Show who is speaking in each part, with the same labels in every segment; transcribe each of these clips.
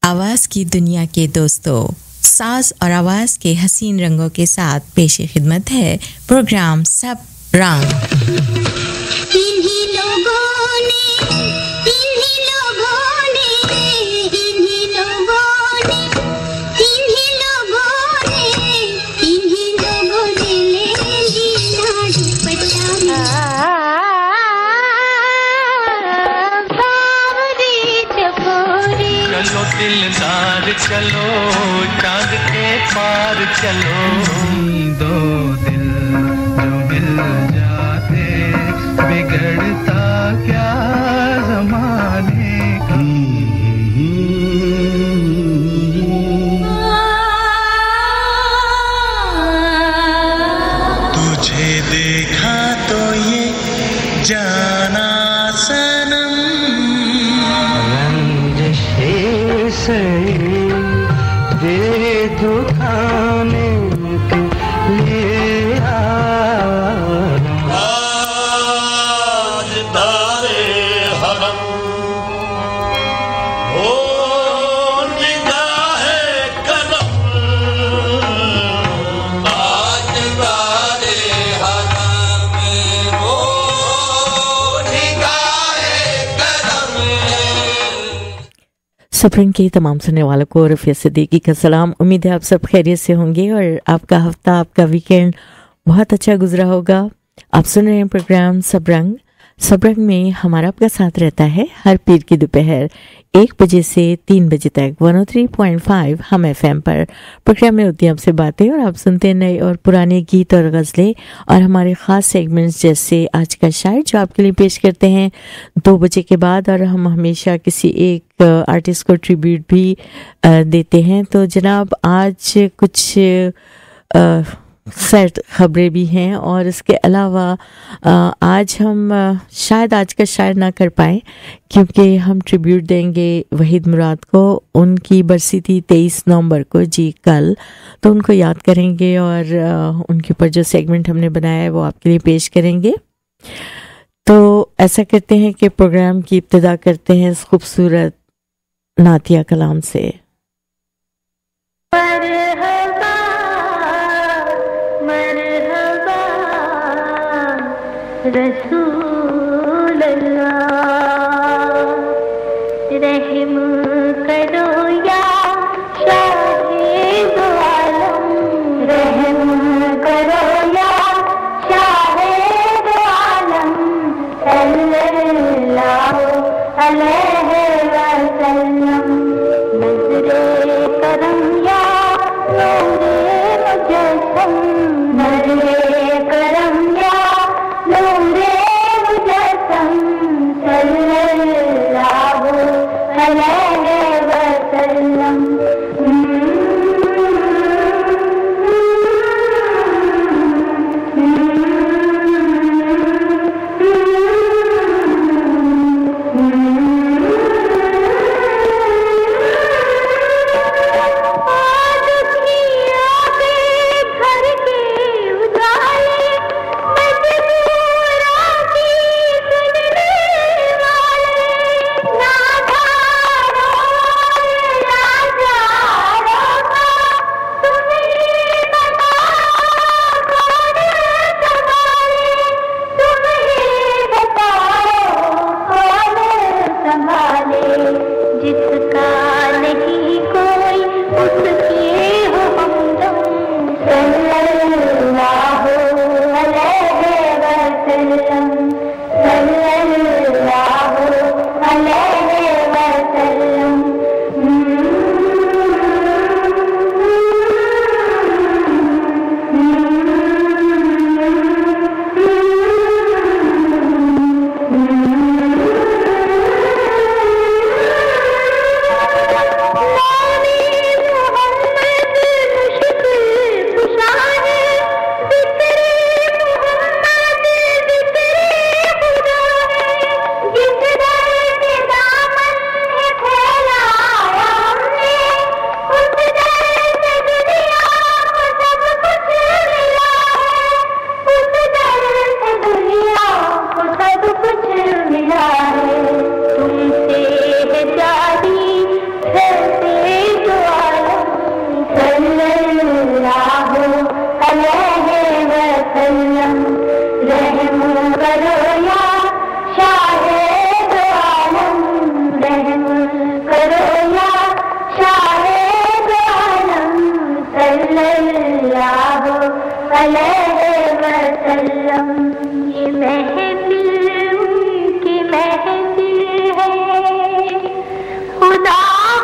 Speaker 1: आवाज़ की दुनिया के दोस्तों, साज और आवाज़ के हसीन रंगों के साथ पेश खिदमत है प्रोग्राम सब रंग।
Speaker 2: चलो दिलदार चलो चांद के पार चलो दो दिल जो मिल जाते बिगड़ता क्या ज़माने का। तुझे देखा तो ये जाना सनम दे दुखाने के लिए तारे हरम ओ निगाहे करम तारे हरम ओ निगाहे करम।
Speaker 3: सफरन के तमाम सुनने वालों को रफ़िया सिद्दीकी का सलाम। उम्मीद है आप सब खैरियत से होंगे और आपका हफ्ता, आपका वीकेंड बहुत अच्छा गुजरा होगा। आप सुन रहे हैं प्रोग्राम सब रंग में हमारा आपका साथ रहता है हर पीर की दोपहर 1 बजे से 3 बजे तक 103.5 हम FM पर। प्रोग्राम में होती हैं आपसे बातें और आप सुनते हैं नए और पुराने गीत और गज़लें और हमारे ख़ास सेगमेंट्स जैसे आज का शायर जो आपके लिए पेश करते हैं 2 बजे के बाद, और हम हमेशा किसी एक आर्टिस्ट को ट्रिब्यूट भी देते हैं। तो जनाब आज कुछ सैड खबरें भी हैं और इसके अलावा आज हम शायद आज का शायर ना कर पाएँ क्योंकि हम ट्रिब्यूट देंगे वहीद मुराद को। उनकी बरसी थी 23 नवंबर को जी कल, तो उनको याद करेंगे और उनके ऊपर जो सेगमेंट हमने बनाया है वो आपके लिए पेश करेंगे। तो ऐसा करते हैं कि प्रोग्राम की इब्तिदा करते हैं इस खूबसूरत नातिया कलाम से।
Speaker 4: रसूल अल्लाह रहम करो या शाहे दो आलम, रहम करो या शाहे दो आलम सल्लल्लाहु अलैहि वसल्लम। नज़रे करम या नूरे मुजस्सम, नज़रे करम या नूरे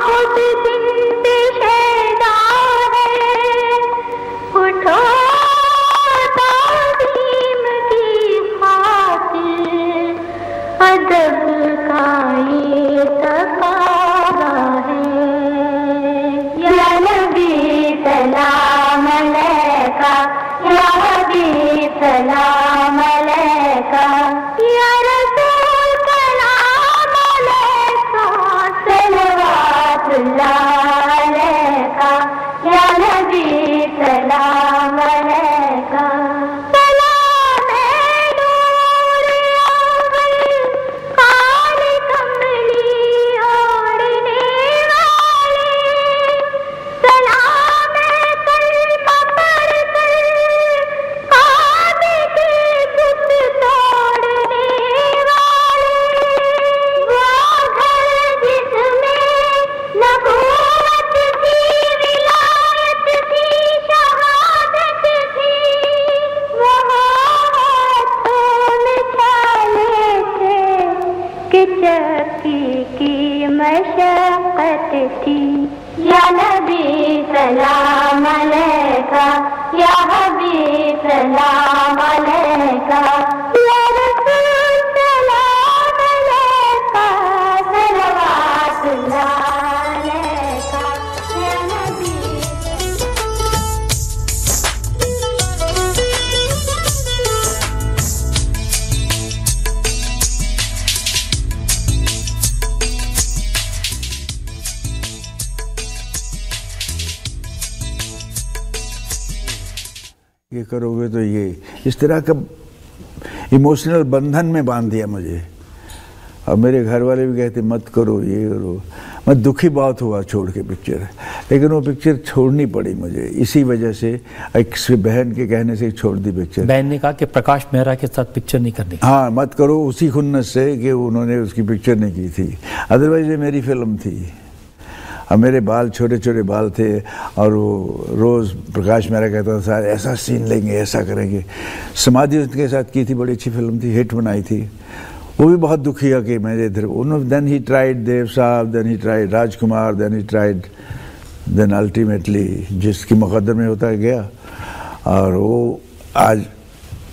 Speaker 4: खुद जिंद शैदा है, उठो ताज़ीम की खातिर, अदब का ये तकाज़ा है। या नबी सलाम अलैका, या हबीब सलाम अलैका, या रसूल सलाम अलैका, सलवातुल्लाह अलैका, या नबी सलाम अलैका। सलाम है नूर अव्वल, काली कमली ओढ़ने वाले, सलाम है कलमा पढ़कर काबे के बुत तोड़ने वाले, वो घर जिसमें नबूवत थी, विलायत थी, शहादत थी, वहाँ हाथों में छाले थे कि चक्की की मशक्कत थी। या नबी सलाम अलैका, या हबीब सलाम अलैका, या रसूल सलाम अलैका, सलवातुल्लाह अलैका, या नबी।
Speaker 5: ये करोगे तो ये इस तरह का इमोशनल बंधन में बांध दिया मुझे। अब मेरे घर वाले भी कहते मत करो, ये करो। मैं दुखी बहुत हुआ छोड़ के पिक्चर, लेकिन वो पिक्चर छोड़नी पड़ी मुझे इसी वजह से। एक बहन के कहने से छोड़ दी पिक्चर।
Speaker 6: बहन ने कहा कि प्रकाश मेहरा के साथ पिक्चर नहीं करनी।
Speaker 5: हाँ, मत करो, उसी खुन्नस से कि उन्होंने उसकी पिक्चर नहीं की थी। अदरवाइज ये मेरी फिल्म थी। अब मेरे बाल छोटे छोटे बाल थे और वो रोज़ प्रकाश मेहरा कहता था सर ऐसा सीन लेंगे, ऐसा करेंगे। समाधि उसके साथ की थी, बड़ी अच्छी फिल्म थी, हिट बनाई थी। वो भी बहुत दुखी है कि मेरे इधर then he tried Dev sahab, then he tried Rajkumar, then he tried, then ultimately जिसकी मुकद्दर में होता गया। और वो आज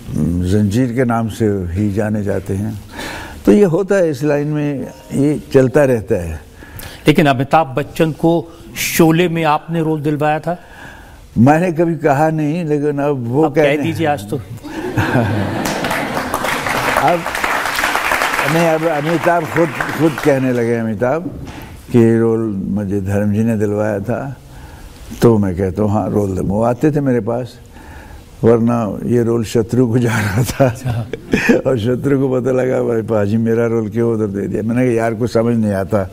Speaker 5: जंजीर के नाम से ही जाने जाते हैं। तो ये होता है इस लाइन में, ये चलता रहता है।
Speaker 6: लेकिन अमिताभ बच्चन को शोले में आपने रोल दिलवाया था?
Speaker 5: मैंने कभी कहा नहीं, लेकिन अब वो
Speaker 6: कह दीजिए आज तो।
Speaker 5: अब नहीं, अब अमिताभ खुद कहने लगे अमिताभ कि रोल मुझे धर्म जी ने दिलवाया था। तो मैं कहता हूँ हाँ रोल वो आते थे मेरे पास, वरना ये रोल शत्रु को जा रहा था। और शत्रु को पता लगा भाई पाजी मेरा रोल क्यों उधर दे दिया। मैंने कहा यार कुछ समझ नहीं आता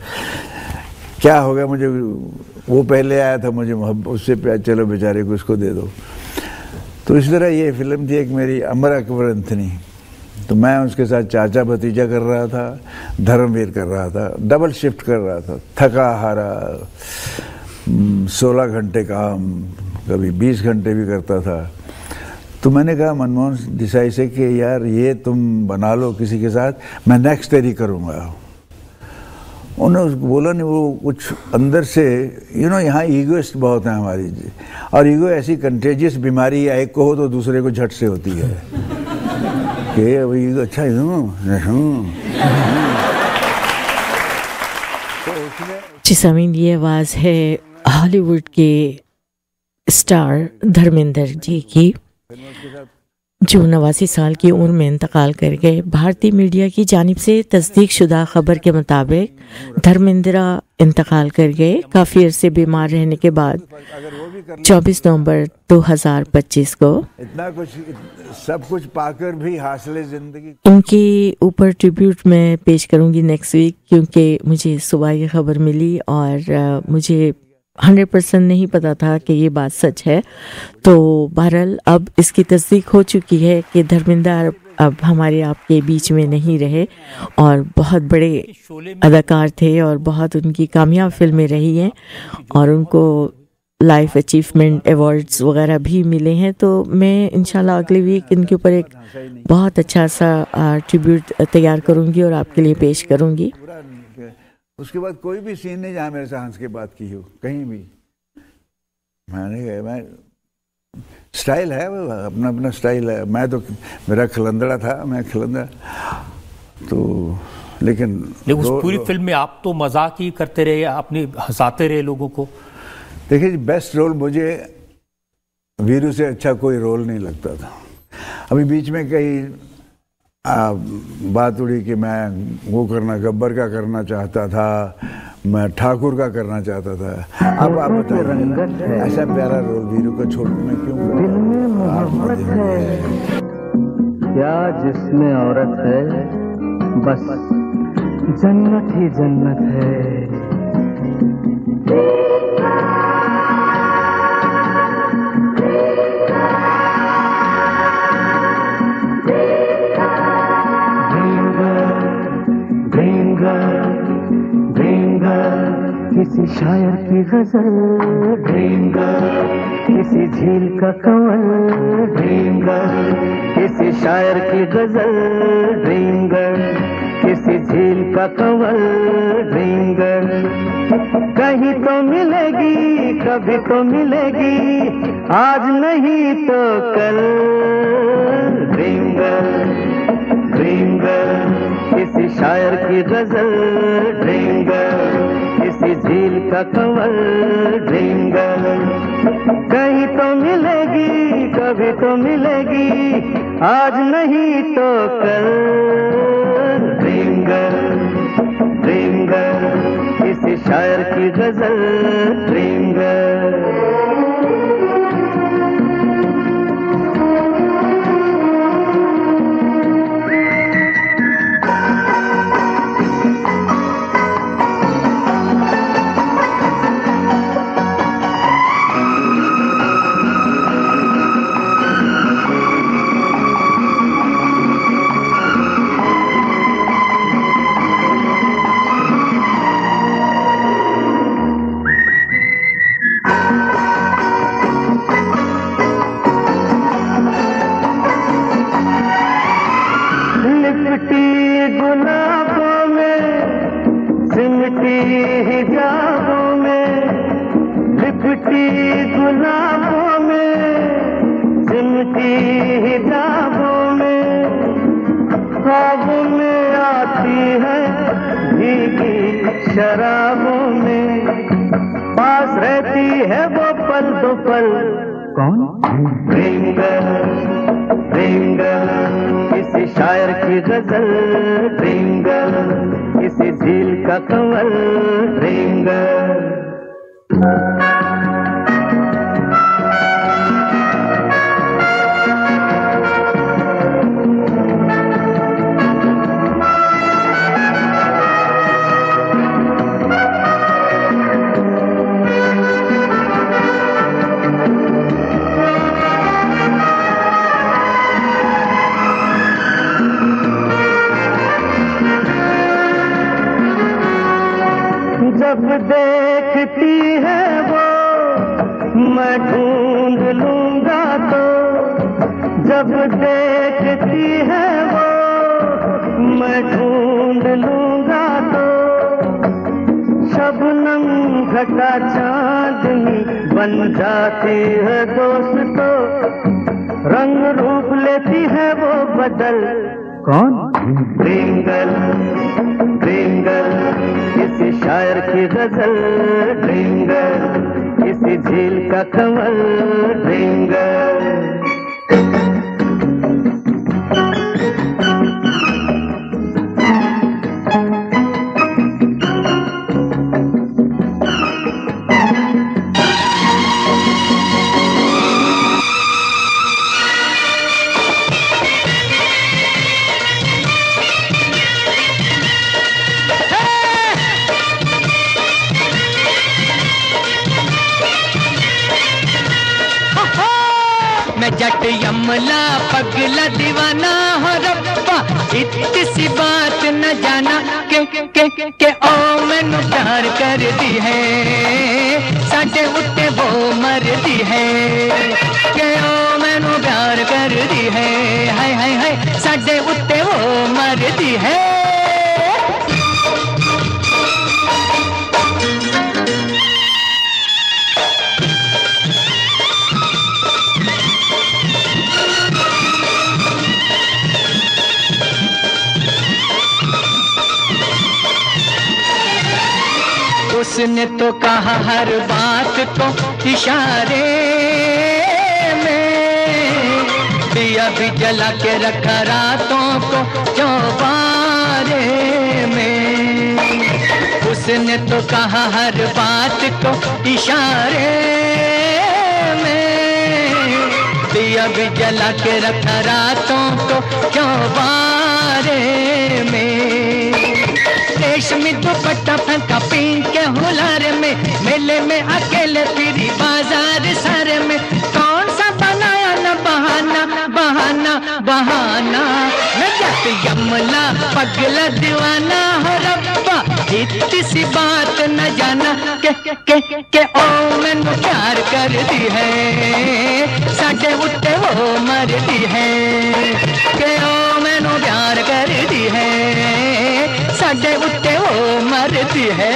Speaker 5: क्या होगा, मुझे वो पहले आया था, मुझे उससे प्यार, चलो बेचारे को उसको दे दो। तो इस तरह ये फिल्म थी एक मेरी, अमर अकबर एंथनी। तो मैं उसके साथ चाचा भतीजा कर रहा था, धर्मवीर कर रहा था, डबल शिफ्ट कर रहा था, थका हारा, 16 घंटे काम, कभी 20 घंटे भी करता था। तो मैंने कहा मनमोहन देसाई से कि यार ये तुम बना लो किसी के साथ, मैं नेक्स्ट तेरी करूँगा। उन्होंने बोला नहीं, वो कुछ अंदर से यहाँ ईगोइस्ट बहुत है हमारी, और ईगो ऐसी कंटेजियस बीमारी है, एक को हो तो दूसरे को झट से होती है कि अब ईगो अच्छा
Speaker 3: जी सामीन, ये आवाज़ है हॉलीवुड के स्टार धर्मेंद्र जी की, जो 89 साल की उम्र में इंतकाल कर गए। भारतीय मीडिया की जानिब से तस्दीक शुदा खबर के मुताबिक धर्मेंद्र इंतकाल कर गए काफ़ी अरसे बीमार रहने के बाद 24 नवंबर 2025 को।
Speaker 5: इतना कुछ सब कुछ पाकर भी हासिल जिंदगी।
Speaker 3: इनके ऊपर ट्रिब्यूट मैं पेश करूंगी नेक्स्ट वीक, क्योंकि मुझे सुबह ये खबर मिली और मुझे 100% नहीं पता था कि ये बात सच है। तो बहरहाल अब इसकी तस्दीक हो चुकी है कि धर्मेंद्र अब हमारे आपके बीच में नहीं रहे, और बहुत बड़े अदाकार थे और बहुत उनकी कामयाब फिल्में रही हैं और उनको लाइफ अचीवमेंट अवार्ड्स वगैरह भी मिले हैं। तो मैं इंशाल्लाह अगले वीक इनके ऊपर एक बहुत अच्छा सा ट्रिब्यूट तैयार करूंगी और आपके लिए पेश करूंगी।
Speaker 5: उसके बाद कोई भी सीन नहीं जहाँ मेरे से हंस के बात की हो, कहीं भी। मैं स्टाइल है, अपना अपना स्टाइल है। मैं तो, मेरा खलंदड़ा था, मैं खलंदड़ा तो, लेकिन
Speaker 6: उस पूरी फिल्म में आप तो मजाक ही करते रहे, अपनी हंसाते रहे लोगों को।
Speaker 5: देखिए जी, बेस्ट रोल मुझे वीरू से अच्छा कोई रोल नहीं लगता था। अभी बीच में कई बात उड़ी कि मैं वो करना, गब्बर का करना चाहता था, मैं ठाकुर का करना चाहता था। अब आप बताइए, ऐसा प्यारा रोल वीरू को छोड़ के मैं क्यों करता?
Speaker 7: क्या जिसमें औरत है बस जन्नत ही जन्नत है। किसी शायर की गजल ड्रीम गर्ल, किसी झील का कंवल ड्रीम गर्ल, किसी शायर की गजल ड्रीम गर्ल, किसी झील का कंवल ड्रीम गर्ल। कहीं तो मिलेगी, कभी तो मिलेगी, आज नहीं तो कल ड्रीम गर्ल, ड्रीम गर्ल, किसी शायर की गजल ड्रीम गर्ल, किसी झील का कंवल ड्रीम गर्ल। कहीं तो मिलेगी, कभी तो मिलेगी, आज नहीं तो कल ड्रीम गर्ल, ड्रीम गर्ल, किसी शायर की गजल ड्रीम गर्ल। शराबों में पास रहती है वो पल दो पल। कौन? ड्रीम गर्ल, ड्रीम गर्ल, किसी शायर की गजल ड्रीम गर्ल, किसी झील का कंवल ड्रीम गर्ल। जब देखती है वो मैं ढूंढ लूंगा तो, जब देखती है वो मैं ढूंढ लूंगा तो, शबनम घटा चांदनी बन जाती है दोस्त तो, रंग रूप लेती है वो बदल। कौन? ड्रीम गर्ल, ड्रीम गर्ल, किसी शायर की गजल ड्रीम गर्ल, किसी झील का कंवल ड्रीम गर्ल। मैं जट यमला पगला दीवाना हो रब्बा, इतनी सी बात न जाना के ओ मैनू प्यार कर दी है, साडे उत्ते वो मर दी है, के ओ मैनू प्यार कर दी है, हाय हाय हाय साडे उत्ते वो मर दी है। उसने तो कहा हर बात को इशारे में, दिया भी जला के रखा रातों को चौबारे में। उसने तो कहा हर बात को इशारे में, दिया भी जला के रखा रातों को चौबारे में। रेशमी दुपट्टा फेंका पीन के हुलारे में, मेले में अकेले फिरी बाजार सारे में। कौन सा बनाया न बहाना बहाना बहाना, नजत यमला पगला दीवाना हो रब्बा, इतनी सी बात न जाना के ओ मैनू प्यार कर दी है, साडे उत्ते वो मर दी है। के ओ मैनू प्यार कर दी है, साडे उत्ते वो मरदी है।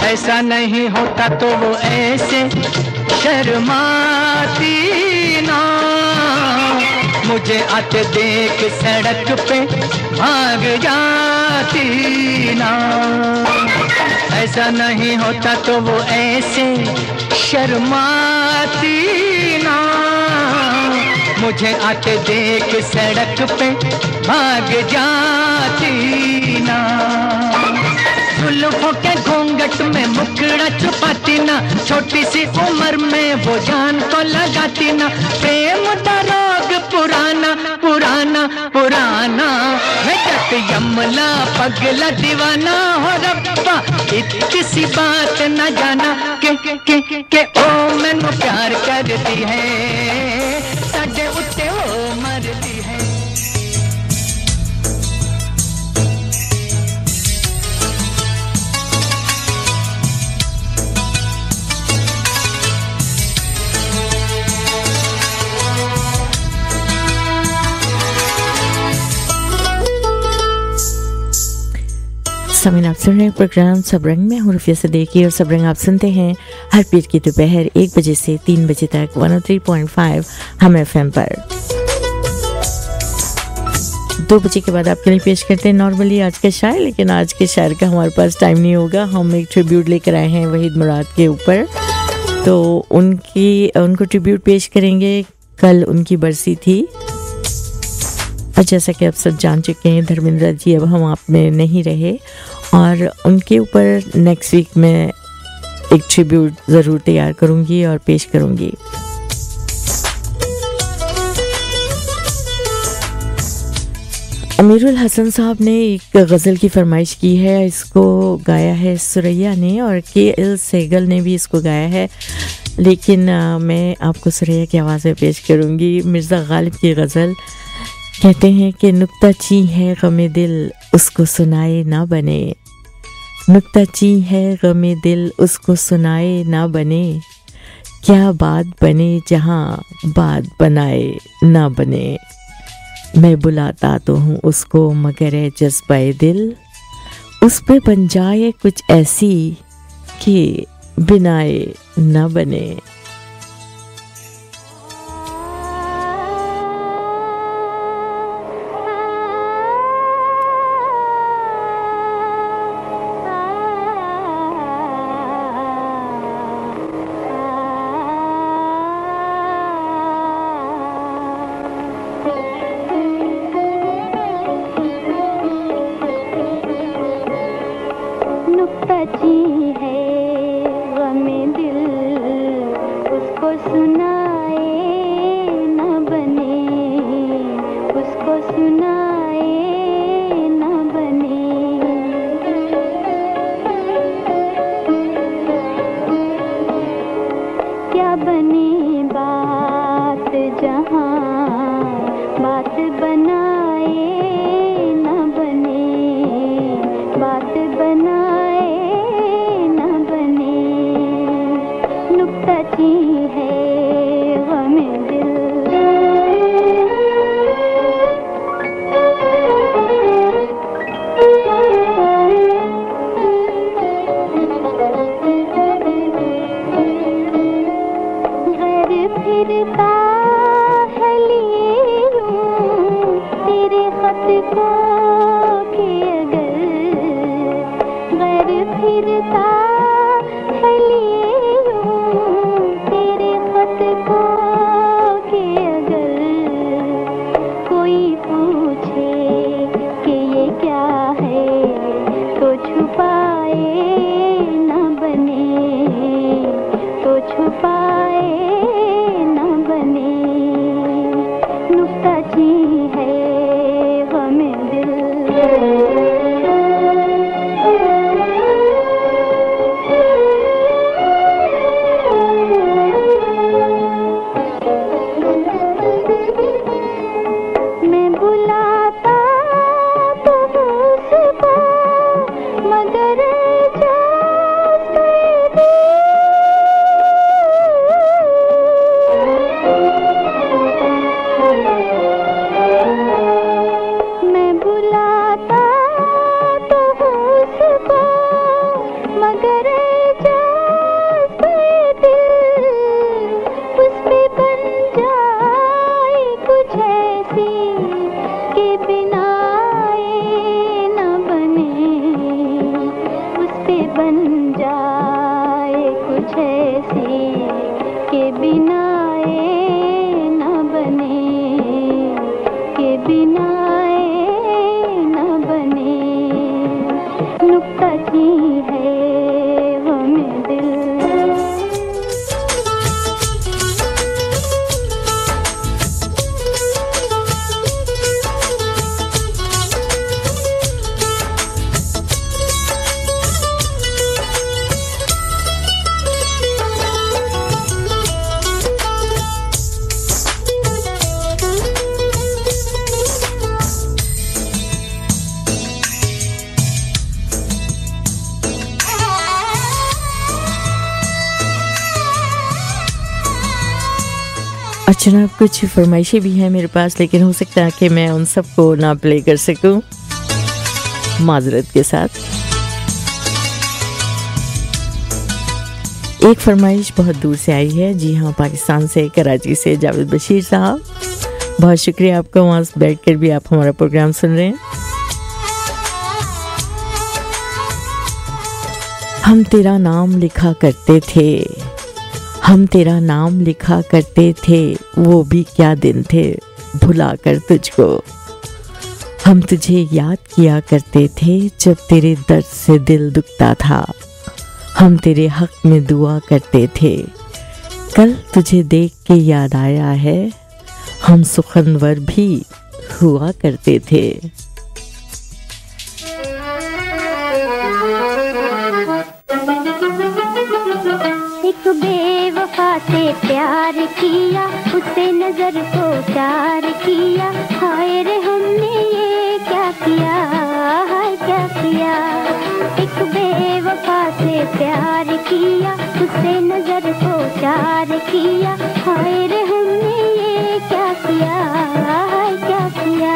Speaker 7: ऐसा नहीं होता तो वो ऐसे शर्माती ना, मुझे आते देख सड़क पे भाग जाती ना। ऐसा नहीं होता तो वो ऐसे शर्माती ना, मुझे आते देख सड़क पे भाग जाती ना। जुल्फों के घूंघट में मुखड़ा छुपाती ना, छोटी सी उम्र में वो जान को लगाती ना। प्रेम का रोग पुराना पुराना पुराना, नजत यमला पगला दीवाना हो रब्बा, इतनी सी बात न जाना के ओ मैनू प्यार करती है, साडे उत्ते ओ मरदी है।
Speaker 3: समीन, आप सुन रहे हैं प्रोग्राम सबरंग में। हूँ रुफिया सदीकी और सबरंग आप सुनते हैं हर पीर की दोपहर 1 बजे से 3 बजे तक 103.5 हम FM पर। 2 बजे के बाद आपके लिए पेश करते हैं नॉर्मली आज के शायर, लेकिन आज के शायर का हमारे पास टाइम नहीं होगा। हम एक ट्रिब्यूट लेकर आए हैं वहीद मुराद के ऊपर, तो उनको ट्रिब्यूट पेश करेंगे। कल उनकी बरसी थी और जैसा कि आप सब जान चुके हैं धर्मेंद्र जी अब हम आप में नहीं रहे, और उनके ऊपर नेक्स्ट वीक में एक ट्रिब्यूट ज़रूर तैयार करूंगी और पेश करूंगी। अमीरुल हसन साहब ने एक गज़ल की फरमाइश की है, इसको गाया है सुरैया ने और KL सहगल ने भी इसको गाया है, लेकिन मैं आपको सुरैया की आवाज़ में पेश करूंगी। मिर्ज़ा गालिब की गज़ल। कहते हैं कि नुक्ता ची है गमे दिल उसको सुनाए ना बने, नुक्ता ची है गमे दिल उसको सुनाए ना बने, क्या बात बने जहाँ बात बनाए ना बने। मैं बुलाता तो हूँ उसको मगर है जज्बाए दिल, उस पे बन जाए कुछ ऐसी कि बिनाए ना बने।
Speaker 4: की है गमे दिल। घर फिरता है लिए यूं तेरे खत को कि अगर घर फिरता है लिए यूं तेरे खत को कि अगर कोई पूछे कि ये क्या है तो छुपाए न बने, तो छुपाए न बने। नुक्ताची है गमे दिल। मैं बुलाता तो उसको मगर मैं बुलाता तो उसको मगर दिल उस पे बन जाए कुछ ऐसी के बिना न बने, उस पे बन जाए कुछ ऐसी के बिना न बने, के बिना न बने। नुक्ताची है गमे दिल।
Speaker 3: अच्छा जनाब, कुछ फरमाइशें भी हैं मेरे पास, लेकिन हो सकता है कि मैं उन सबको ना प्ले कर सकूं, माजरत के साथ। एक फरमाइश बहुत दूर से आई है, जी हाँ, पाकिस्तान से, कराची से जावेद बशीर साहब। बहुत शुक्रिया आपका, वहाँ बैठ कर भी आप हमारा प्रोग्राम सुन रहे हैं। हम तेरा नाम लिखा करते थे, हम तेरा नाम लिखा करते थे, वो भी क्या दिन थे भुला कर तुझको। हम तुझे याद किया करते थे जब तेरे दर्द से दिल दुखता था। हम तेरे हक में दुआ करते थे, कल तुझे देख के याद आया है, हम सुखनवर भी हुआ करते थे।
Speaker 4: एक बेवफा से प्यार किया, उसे नजर को चार किया, हाय रे हमने ये क्या किया, हाय क्या किया। एक बेवफा से प्यार किया, उसे नजर को चार किया, हाय रे हमने ये क्या किया, हाय क्या किया।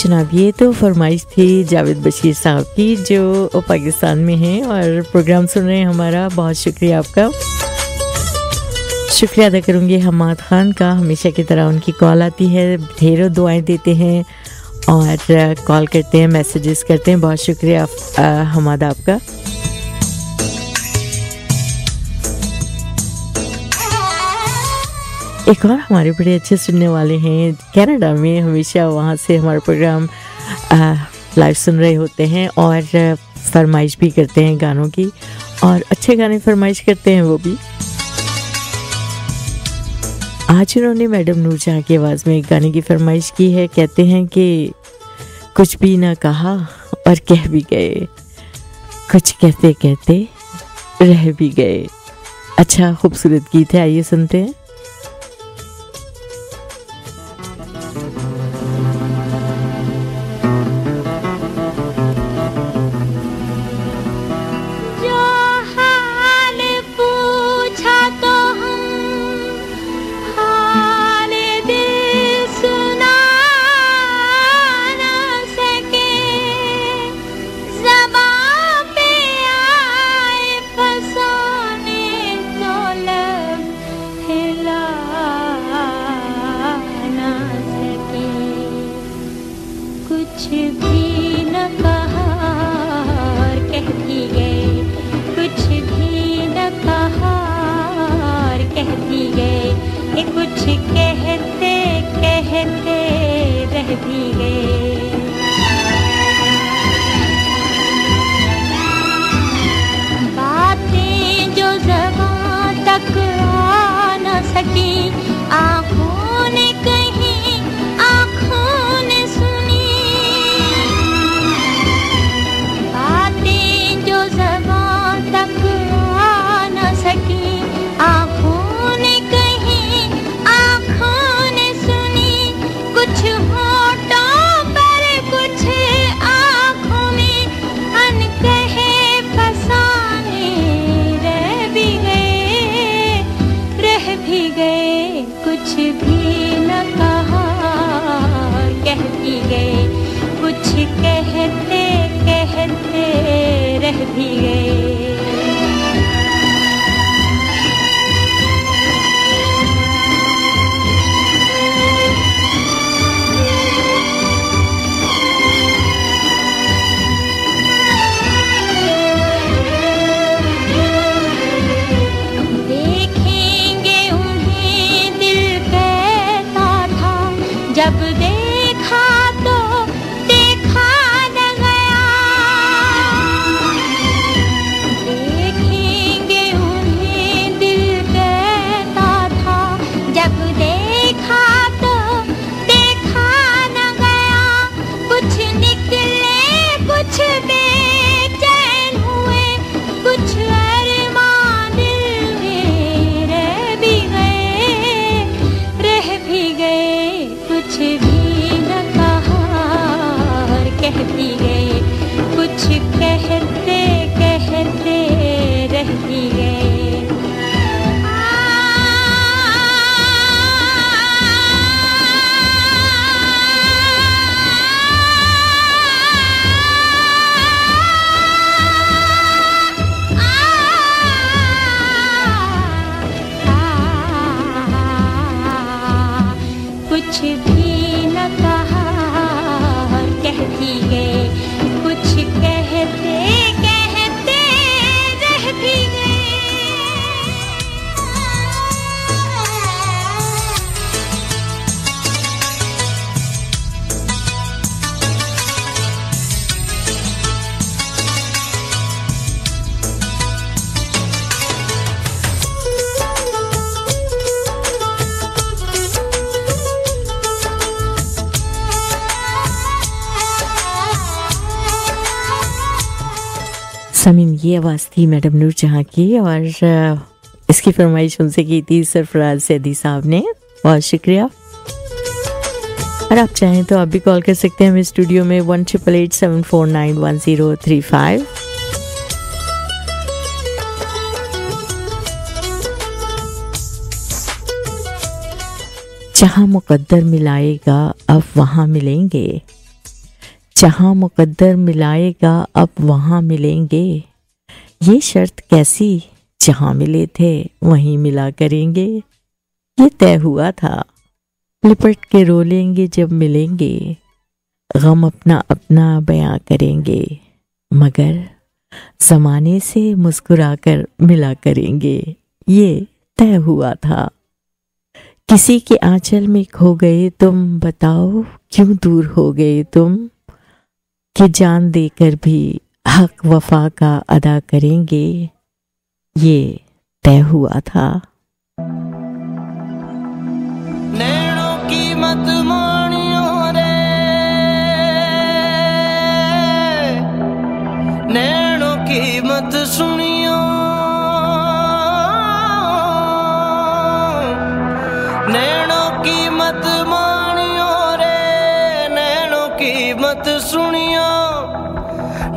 Speaker 3: जनाब, ये तो फरमाइश थी जावेद बशीर साहब की जो पाकिस्तान में हैं और प्रोग्राम सुन रहे हैं हमारा। बहुत शुक्रिया आपका। शुक्रिया अदा करूँगी हमाद खान का, हमेशा की तरह उनकी कॉल आती है, ढेरों दुआएं देते हैं और कॉल करते हैं, मैसेजेस करते हैं। बहुत शुक्रिया हमाद आपका। एक और हमारे बड़े अच्छे सुनने वाले हैं कनाडा में, हमेशा वहाँ से हमारा प्रोग्राम लाइव सुन रहे होते हैं और फरमाइश भी करते हैं गानों की, और अच्छे गाने फरमाइश करते हैं वो भी। आज उन्होंने मैडम नूरजहां की आवाज़ में एक गाने की फरमाइश की है। कहते हैं कि कुछ भी ना कहा और कह भी गए, कुछ कहते कहते रह भी गए। अच्छा खूबसूरत गीत है, आइए सुनते हैं। समीन, ये आवाज़ थी मैडम नूरजहां की और इसकी फरमाइश उनसे की थी सरफराज सैदी साहब ने। बहुत शुक्रिया। और आप चाहें तो आप भी कॉल कर सकते हैं हमें स्टूडियो में 1-888-749-1035। जहाँ मुकद्दर मिलाएगा अब वहाँ मिलेंगे, जहाँ मुकद्दर मिलाएगा अब वहाँ मिलेंगे, ये शर्त कैसी, जहाँ मिले थे वहीं मिला करेंगे। ये तय हुआ था, लिपट के रो लेंगे जब मिलेंगे, गम अपना अपना बयां करेंगे, मगर ज़माने से मुस्कुराकर मिला करेंगे। ये तय हुआ था। किसी के आंचल में खो गए तुम, बताओ क्यों दूर हो गए तुम, कि जान देकर भी हक वफा का अदा करेंगे। ये तय हुआ था।
Speaker 8: नैनों की मत मानियो रे, नैनों की मत सुनियो, नैनों की मत मानियो रे, नैनों की मत सुनियो,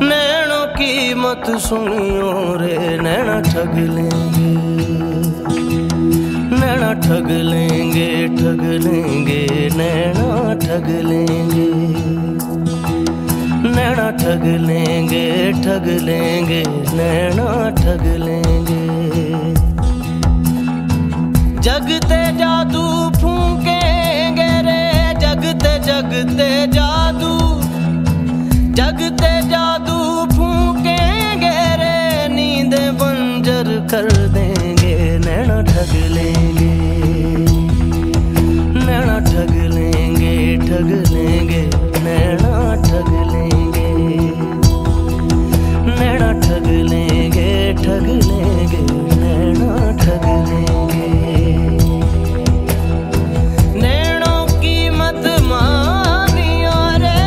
Speaker 8: नैनों की मत सुनियो रे, नैना ठग लेंगे, नैना ठग लेंगे, ठग लेंगे, नैना ठग लेंगे, नैना ठग लेंगे, ठग लेंगे, नैना ठग लेंगे। जगते जादू फूकेंगे रे, जगते जगते जादू, जगते जादू फूकेंगे रे, नींद बंजर कर देंगे, नैना ठग लेंगे, नैना ठग लेंगे, ठग लेंगे, नैना ठग लेंगे, नैना ठग लेंगे, ठग लेंगे, नैना ठग लेंगे। नैनों की मत मानियो रे,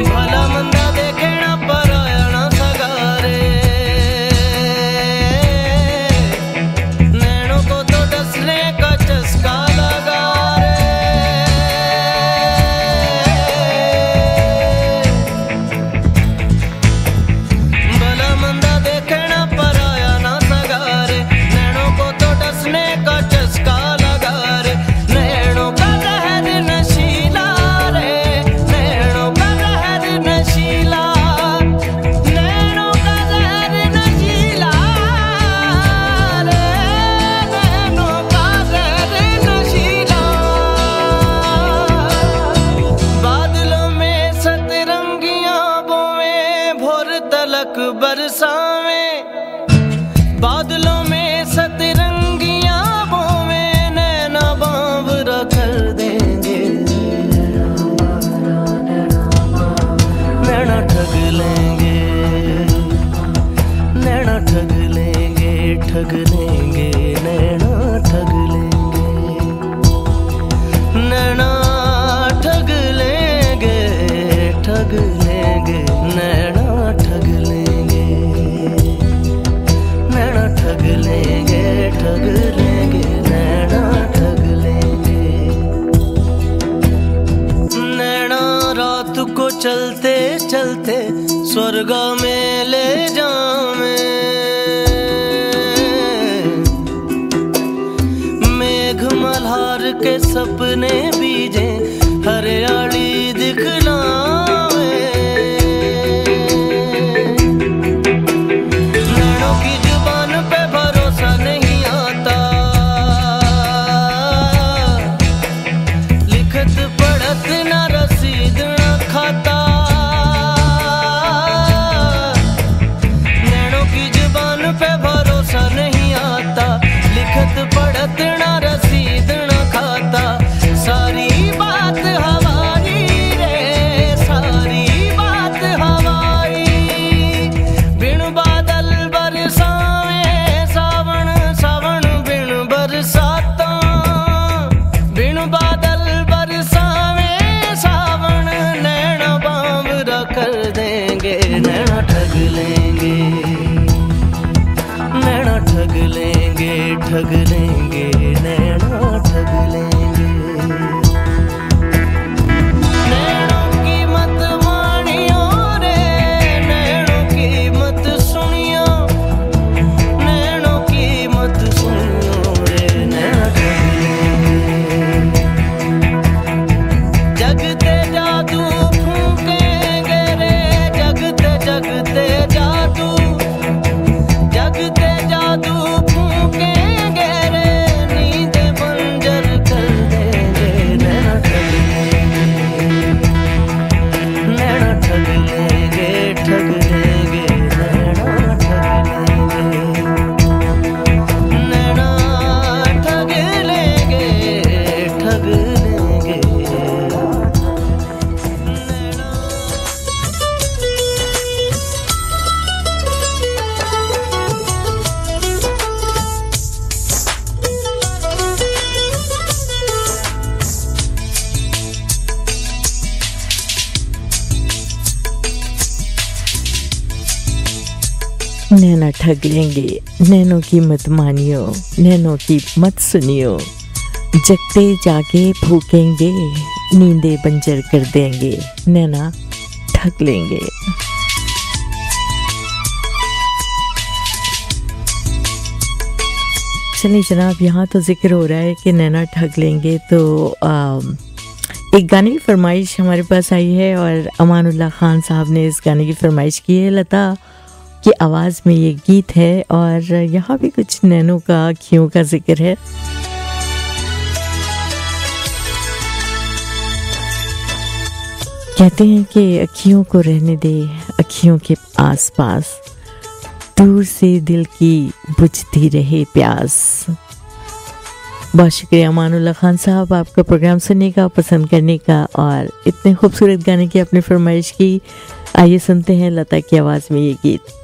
Speaker 8: भला मंदा देखे ना पराया ना सगारे, नैनों को तो डसने का चस्का लगा रे, भला मंदा देखे ना पराया ना सगारे, नैनों को तो डसने का चस्का लगा रे, नैनों का जहर नशीला रे, नैनों का जहर नशीला, नैनों का जहर नशीला रे, नैनों का जहर नशीला। बादलों में सतरंगियां बोवें, भोर तलक बरसावें, बादलों में सतरंगियां बोवें, नैना बावरा कर देंगे, नैना ठग लेंगे, नैना ठग लेंगे, ठग लेंगे, नैना ठग लेंगे, नैना ठग लेंगे, ठग लेंगे, नैना ठग लेंगे, नैना ठग लेंगे, ठग लेंगे, नैना ठग लेंगे। नैना रात को चलते चलते स्वर्ग में ले जावें, मेघ मल्हार के सपने बीजे हरियाली दिखलावे, नैनों की जुबान पे भरोसा नहीं आता, लिखत पढ़त ना रसीद ना खाता, नैनों की जुबान पे भरोसा नहीं आता, लिखत पढ़त ना रसीद ना खाता, सारी बात हवाई रे, सारी बात हवाई, बिन बादल बरसावे सावन, सावन बिन बरसाता, बिन बादल बरसावे सावन, नैना बावरा कर देंगे, नैना ठग लेंगे, नैना ठग लेंगे, ठग लेंगे, नैना ठग लेंगे। नैनों की मत मानियो रे, नैनों की मत सुनियो, नैनों की मत सुनियो। लेंगे।
Speaker 3: नैना ठग लेंगे, नैनों की मत मानियो, नैनों की मत सुनियो, जगते जाके भूखेंगे, नींदे बंजर कर देंगे, नैना ठग लेंगे। चलिए जनाब, यहाँ तो जिक्र हो रहा है कि नैना ठग लेंगे, तो एक गाने की फरमाइश हमारे पास आई है और अमानुल्लाह खान साहब ने इस गाने की फरमाइश की है। लता की आवाज़ में ये गीत है और यहाँ भी कुछ नैनों का, अखियों का जिक्र है। कहते हैं कि अखियों को रहने दे अखियों के आसपास, दूर से दिल की बुझती रहे प्यास। बहुत शुक्रिया अमानुल्लाह खान साहब आपका प्रोग्राम सुनने का, पसंद करने का और इतने खूबसूरत गाने की आपने फरमाइश की। आइए सुनते हैं लता की आवाज़ में ये गीत।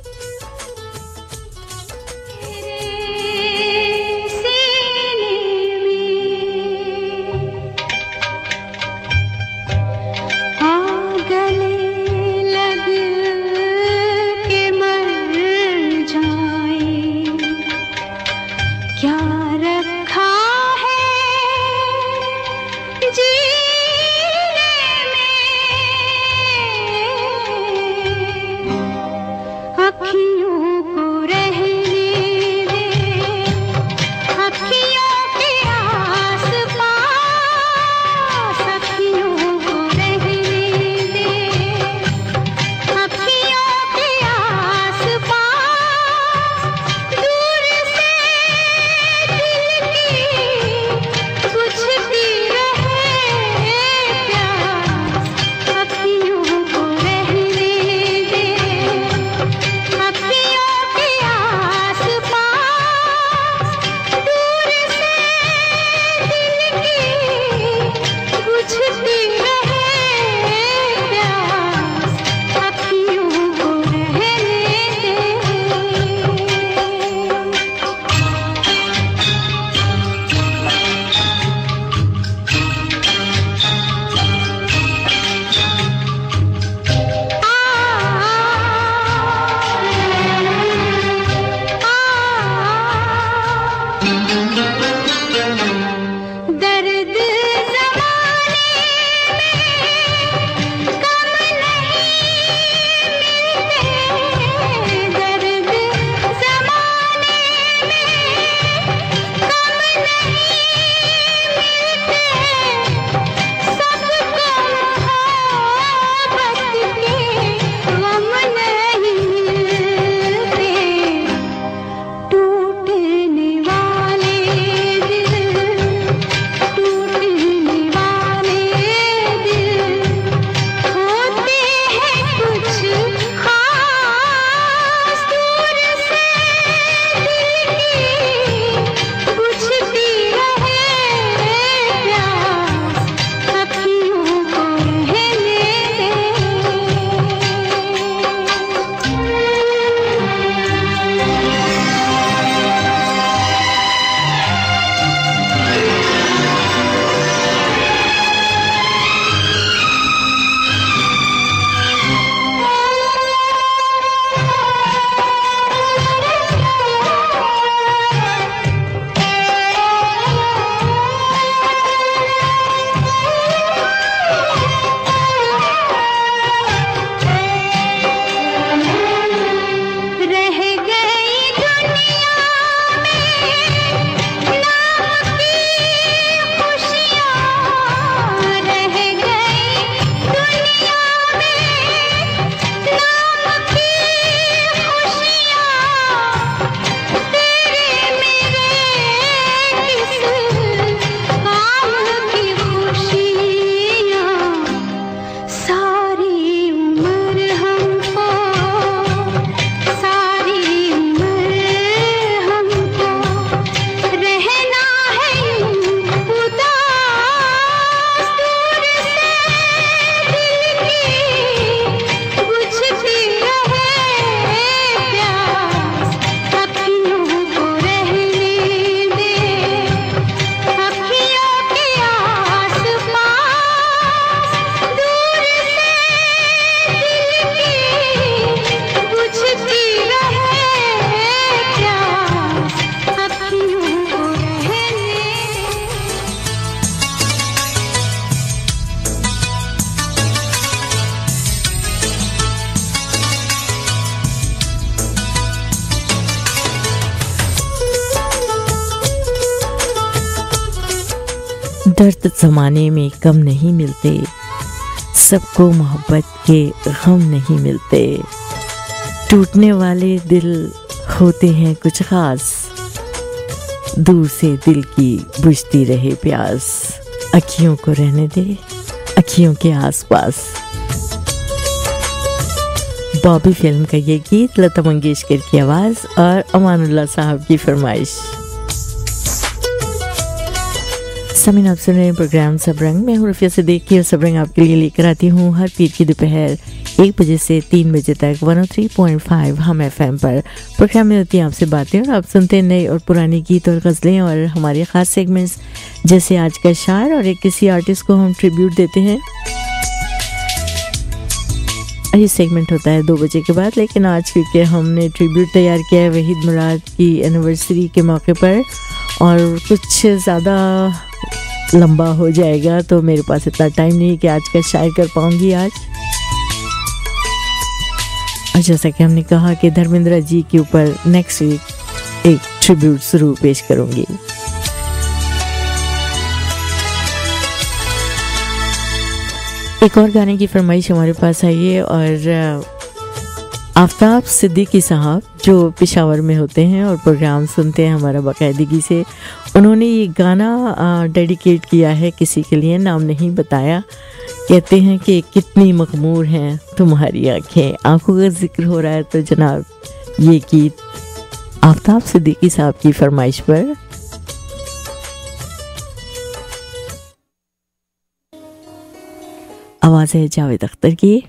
Speaker 3: दर्द जमाने में कम नहीं मिलते, सबको मोहब्बत के गम नहीं मिलते। टूटने वाले दिल होते हैं कुछ खास, दूर से दिल की बुझती रहे प्यास। अखियों को रहने दे अखियों के आसपास। बॉबी फिल्म का ये गीत लता मंगेशकर की आवाज़ और अमानुल्लाह साहब की फरमाइश। समीन आप सुन रहे हैं प्रोग्राम सब रंग। मैं हूँ रफिया सिद्दीकी और सब रंग आपके लिए लेकर आती हूँ हर पीर की दोपहर 1 बजे से 3 बजे तक 103.5 हम FM पर। प्रोग्राम में होती हैं आपसे बातें और आप सुनते हैं नए और पुराने गीत और गज़लें और हमारे ख़ास सेगमेंट्स जैसे आज का शायर और एक किसी आर्टिस्ट को हम ट्रिब्यूट देते हैं। ये सेगमेंट होता है 2 बजे के बाद, लेकिन आज क्योंकि हमने ट्रिब्यूट तैयार किया है वहीद मुराद की एनिवर्सरी के मौके पर और कुछ ज़्यादा लंबा हो जाएगा तो मेरे पास इतना टाइम नहीं कि आज का शायर कर पाऊंगी आज। और जैसा कि हमने कहा कि धर्मेंद्र जी के ऊपर नेक्स्ट वीक एक ट्रिब्यूट जरूर पेश करूंगी। एक और गाने की फरमाइश हमारे पास आई है और आफ्ताब सिद्दीकी साहब जो पेशावर में होते हैं और प्रोग्राम सुनते हैं हमारा बाकायदगी से, उन्होंने ये गाना डेडिकेट किया है किसी के लिए, नाम नहीं बताया। कहते हैं कि कितनी मखमूर हैं तुम्हारी आंखें। आंखों का जिक्र हो रहा है तो जनाब ये गीत आफ्ताब सिद्दीकी साहब की फरमाइश पर। आवाज़ है जावेद अख्तर की।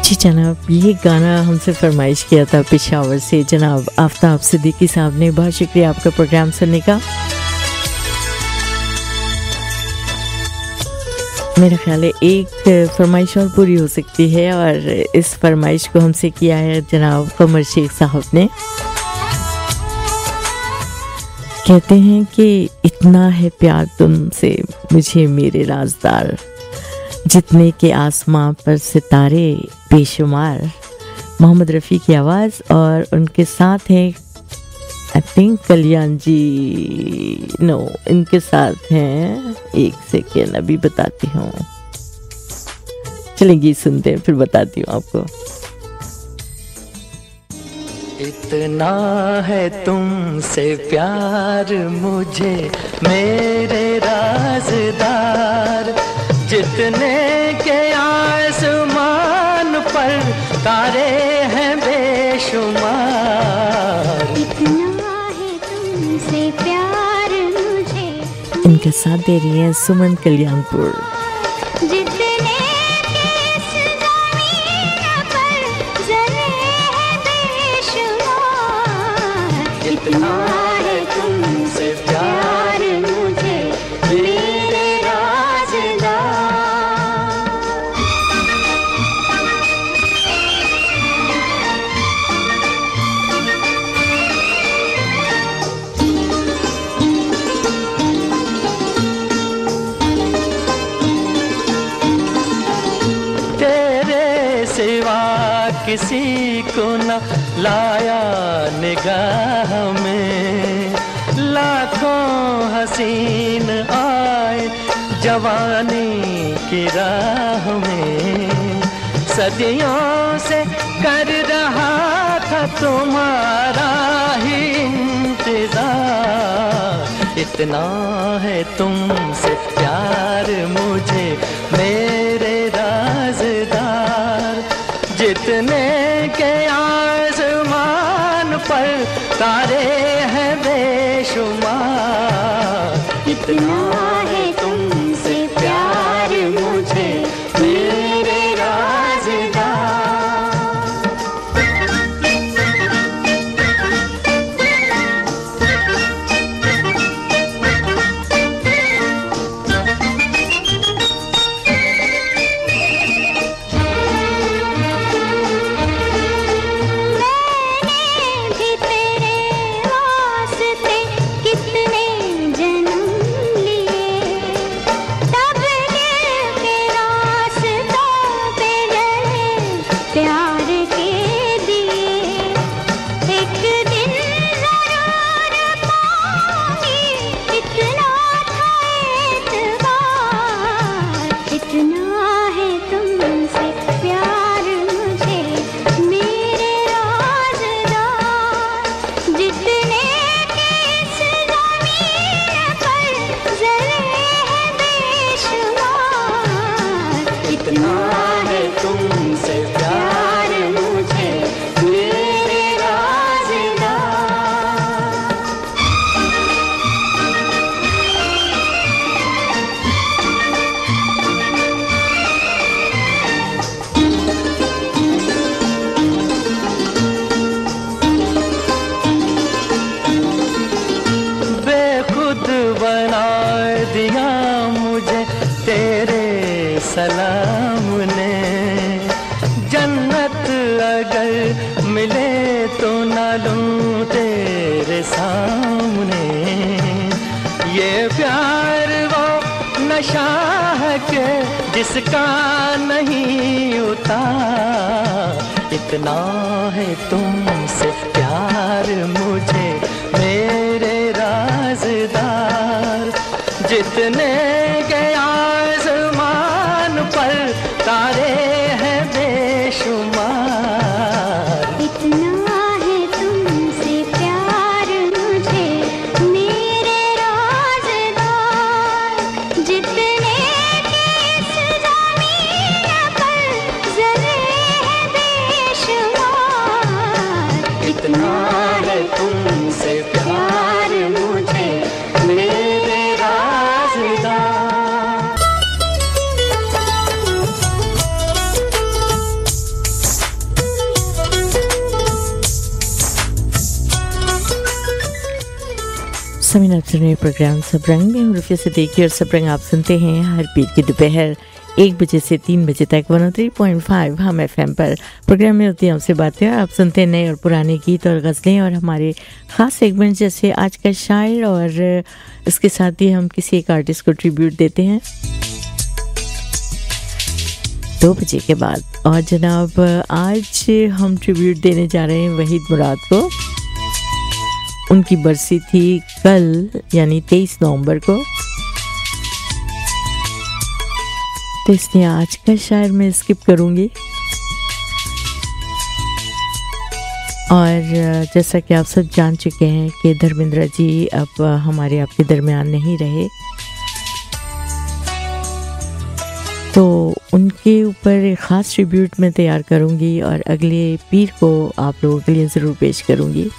Speaker 3: जी जनाब, ये गाना हमसे फरमाइश किया था पेशावर से जनाब आफ्ताब सिद्दीकी साहब ने। बहुत शुक्रिया आपका प्रोग्राम सुनने का। मेरा ख्याल है एक फरमाइश और पूरी हो सकती है, और इस फरमाइश को हमसे किया है जनाब कमर शेख साहब ने। कहते हैं कि इतना है प्यार तुमसे मुझे मेरे राजदार, जितने के आसमां पर सितारे बेशुमार। मोहम्मद रफ़ी की आवाज़ और उनके साथ हैं I think Kalyan ji, no इनके साथ हैं, एक सेकेंड अभी बताती हूँ, चलें गीत सुनते हैं फिर बताती हूँ आपको।
Speaker 8: इतना है तुमसे प्यार मुझे मेरे राज़दार, जितने के आसमान पर तारे हैं बेशुमार।
Speaker 4: इतना है तुमसे प्यार मुझे,
Speaker 3: इनका साथ दे रही है सुमन कल्याणपुर।
Speaker 4: जितने के इस ज़मीन पर जले हैं बेशुमार।
Speaker 8: इतना है तुमसे प्यार मुझे मेरे राज़दार। किसी को न लाया निगाह में, लाखों हसीन आए जवानी की राह में। सदियों से कर रहा था तुम्हारा ही इंतजार। इतना है तुमसे प्यार मुझे मेरे राज़दार, जितने के आसमान पर तारे हैं बेशुमार। इतना है तुमसे प्यार मुझे मेरे राज़दार। सलाम ने, जन्नत अगर मिले तो ना लूं तेरे सामने। ये प्यार वो नशा है के जिसका नहीं उतार। इतना है तुमसे प्यार मुझे मेरे राज़दार, जितने के आसमान पर तारे हैं बेशुमार।
Speaker 4: इतना है तुमसे प्यार मुझे मेरे राज़दार, जितने के इस ज़मीन पर ज़रे हैं बेशुमार।
Speaker 8: इतना है तुमसे
Speaker 3: समीन आप सुन रहे प्रोग्राम सब रंग में रुफिया से देखिए और सब रंग आप सुनते हैं हर पीर की दोपहर 1 बजे से 3 बजे तक 103.5 हम FM पर। प्रोग्राम में होती हैं हमसे बातें और आप सुनते हैं नए और पुराने गीत और गज़लें और हमारे ख़ास सेगमेंट जैसे आज का शायर, और इसके साथ ही हम किसी एक आर्टिस्ट को ट्रिब्यूट देते हैं 2 बजे के बाद। और जनाब आज हम ट्रिब्यूट देने जा रहे हैं वहीद मुराद को। उनकी बरसी थी कल यानी 23 नवंबर को, तो इसलिए आज का शायर मैं स्किप करूंगी। और जैसा कि आप सब जान चुके हैं कि धर्मेंद्र जी अब हमारे आपके दरमियान नहीं रहे, तो उनके ऊपर एक ख़ास ट्रिब्यूट मैं तैयार करूंगी और अगले पीर को आप लोगों के लिए ज़रूर पेश करूंगी।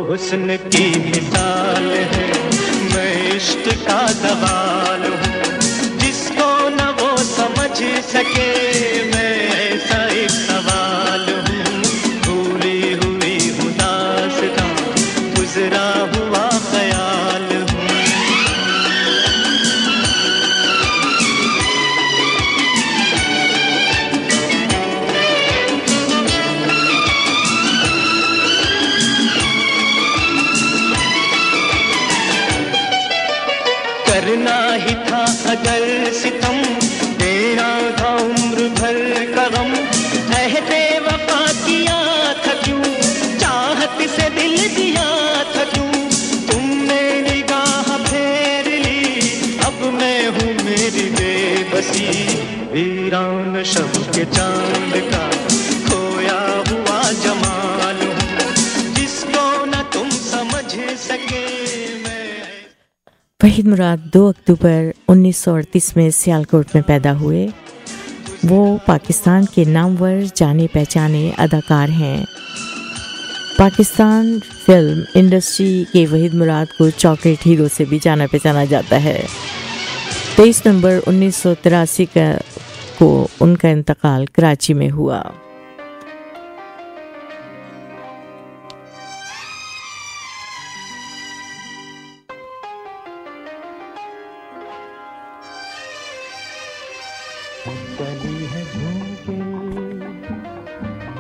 Speaker 9: हुस्न की मिसाल है, मैं इश्क का सवाल हूँ, जिसको न वो समझ सके मैं ऐसा एक सवाल हूँ। भूली हुई हूँ दास्तां, गुजरा हुआ ख्याल हूँ। करना ही था अगर सितम, देना था उम्र भर का गम, अहदे वफा किया था क्यों, चाहत से दिल दिया था क्यों, तुमने निगाह फेर ली, अब मैं हूँ मेरी बेबसी, वीरान शब के चांद का खोया हुआ जमाल हूँ, जिसको न तुम समझ सके।
Speaker 3: वहीद मुराद 2 अक्टूबर 1938 में सियालकोट में पैदा हुए। वो पाकिस्तान के नामवर जाने पहचाने अदाकार हैं। पाकिस्तान फिल्म इंडस्ट्री के वहीद मुराद को चॉकलेट हीरो से भी जाना पहचाना जाता है। 23 नवंबर 1983 को उनका इंतकाल कराची में हुआ।
Speaker 8: चली है झूमके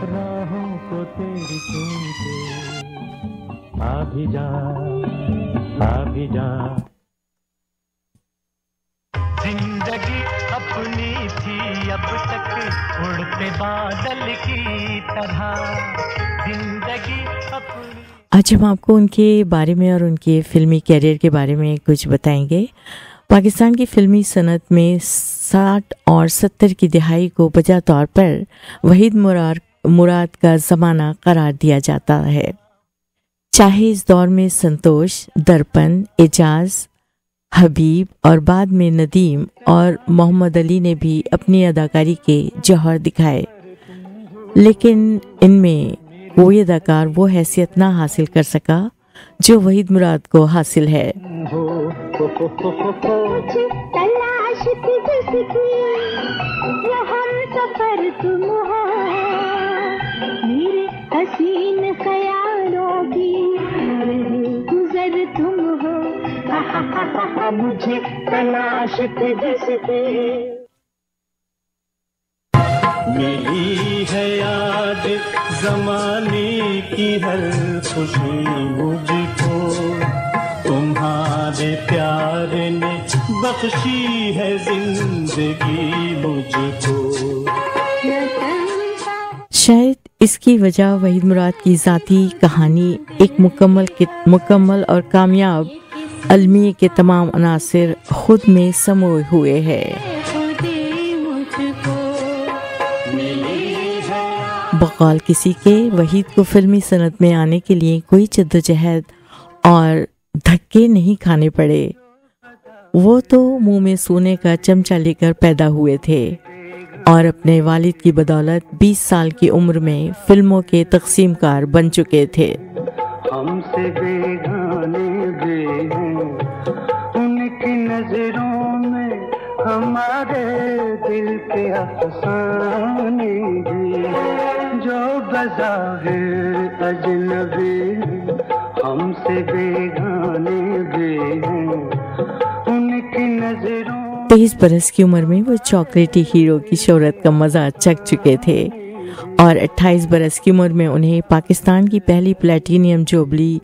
Speaker 8: राहों को तेरी चूमके, आ भी जा जिंदगी अपनी थी अब तक उड़ते बादल की तरह, जिंदगी अपनी।
Speaker 3: आज हम आपको उनके बारे में और उनके फिल्मी कैरियर के बारे में कुछ बताएंगे। पाकिस्तान की फिल्मी सनत में 60 और 70 की दिहाई को बजा तौर पर वहीद मुराद का ज़माना करार दिया जाता है। चाहे इस दौर में संतोष, दर्पण, एजाज, हबीब और बाद में नदीम और मोहम्मद अली ने भी अपनी अदाकारी के जौहर दिखाए, लेकिन इनमें कोई अदाकार वो हैसियत ना हासिल कर सका जो वहीद मुराद को हासिल है।
Speaker 4: तलाश थी जिसकी वो हम सफर तुम हो, मेरे हसीन
Speaker 9: वहाँ मुझे तलाश थी जिसकी
Speaker 8: मिली है याद जमाने की हर खुशी मुझको, तुम्हारे प्यार ने बख्शी है जिंदगी मुझको।
Speaker 3: शायद इसकी वजह वहीद मुराद की ज़ाती कहानी एक मुकम्मल और कामयाब अलमी के तमाम अनासिर खुद में समोए हुए है। बकौल किसी के वहीद को फिल्मी सनत में आने के लिए कोई जद्दोजहद और धक्के नहीं खाने पड़े। वो तो मुंह में सोने का चमचा लेकर पैदा हुए थे और अपने वालिद की बदौलत 20 साल की उम्र में फिल्मों के तकसीमकार बन चुके थे।
Speaker 9: हमसे बेगाने भी हैं, उनकी नजरों में हमारे दिल के अफसाने भी, जो बज़ाहिर अजनबी हमसे बेगाने भी हैं, उनकी नजरों।
Speaker 3: 23 बरस की उम्र में वो चॉकलेटी हीरो की शोहरत का मजा चख चुके थे और 28 बरस की उम्र में उन्हें पाकिस्तान की पहली प्लेटिनियम जुबली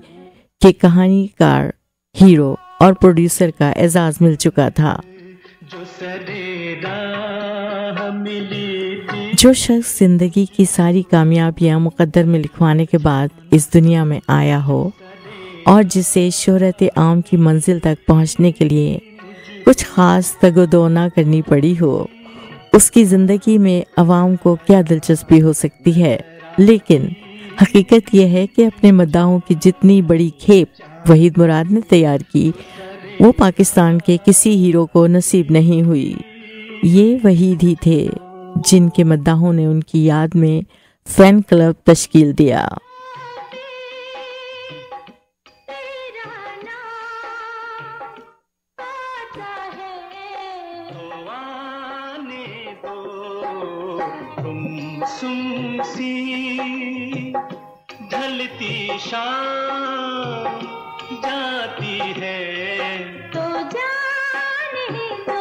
Speaker 3: के कहानीकार, हीरो और प्रोड्यूसर का एजाज मिल चुका था। जो शख्स जिंदगी की सारी कामयाबियां मुकद्दर में लिखवाने के बाद इस दुनिया में आया हो और जिसे शोहरत आम की मंजिल तक पहुंचने के लिए कुछ खास तगोदो ना करनी पड़ी हो, उसकी जिंदगी में अवाम को क्या दिलचस्पी हो सकती है। लेकिन हकीकत यह है कि अपने मद्दाहों की जितनी बड़ी खेप वहीद मुराद ने तैयार की, वो पाकिस्तान के किसी हीरो को नसीब नहीं हुई। ये वहीद ही थे जिनके मद्दाहों ने उनकी याद में फैन क्लब तश्कील दिया।
Speaker 8: ढलती शाम जाती है तो जाने दो।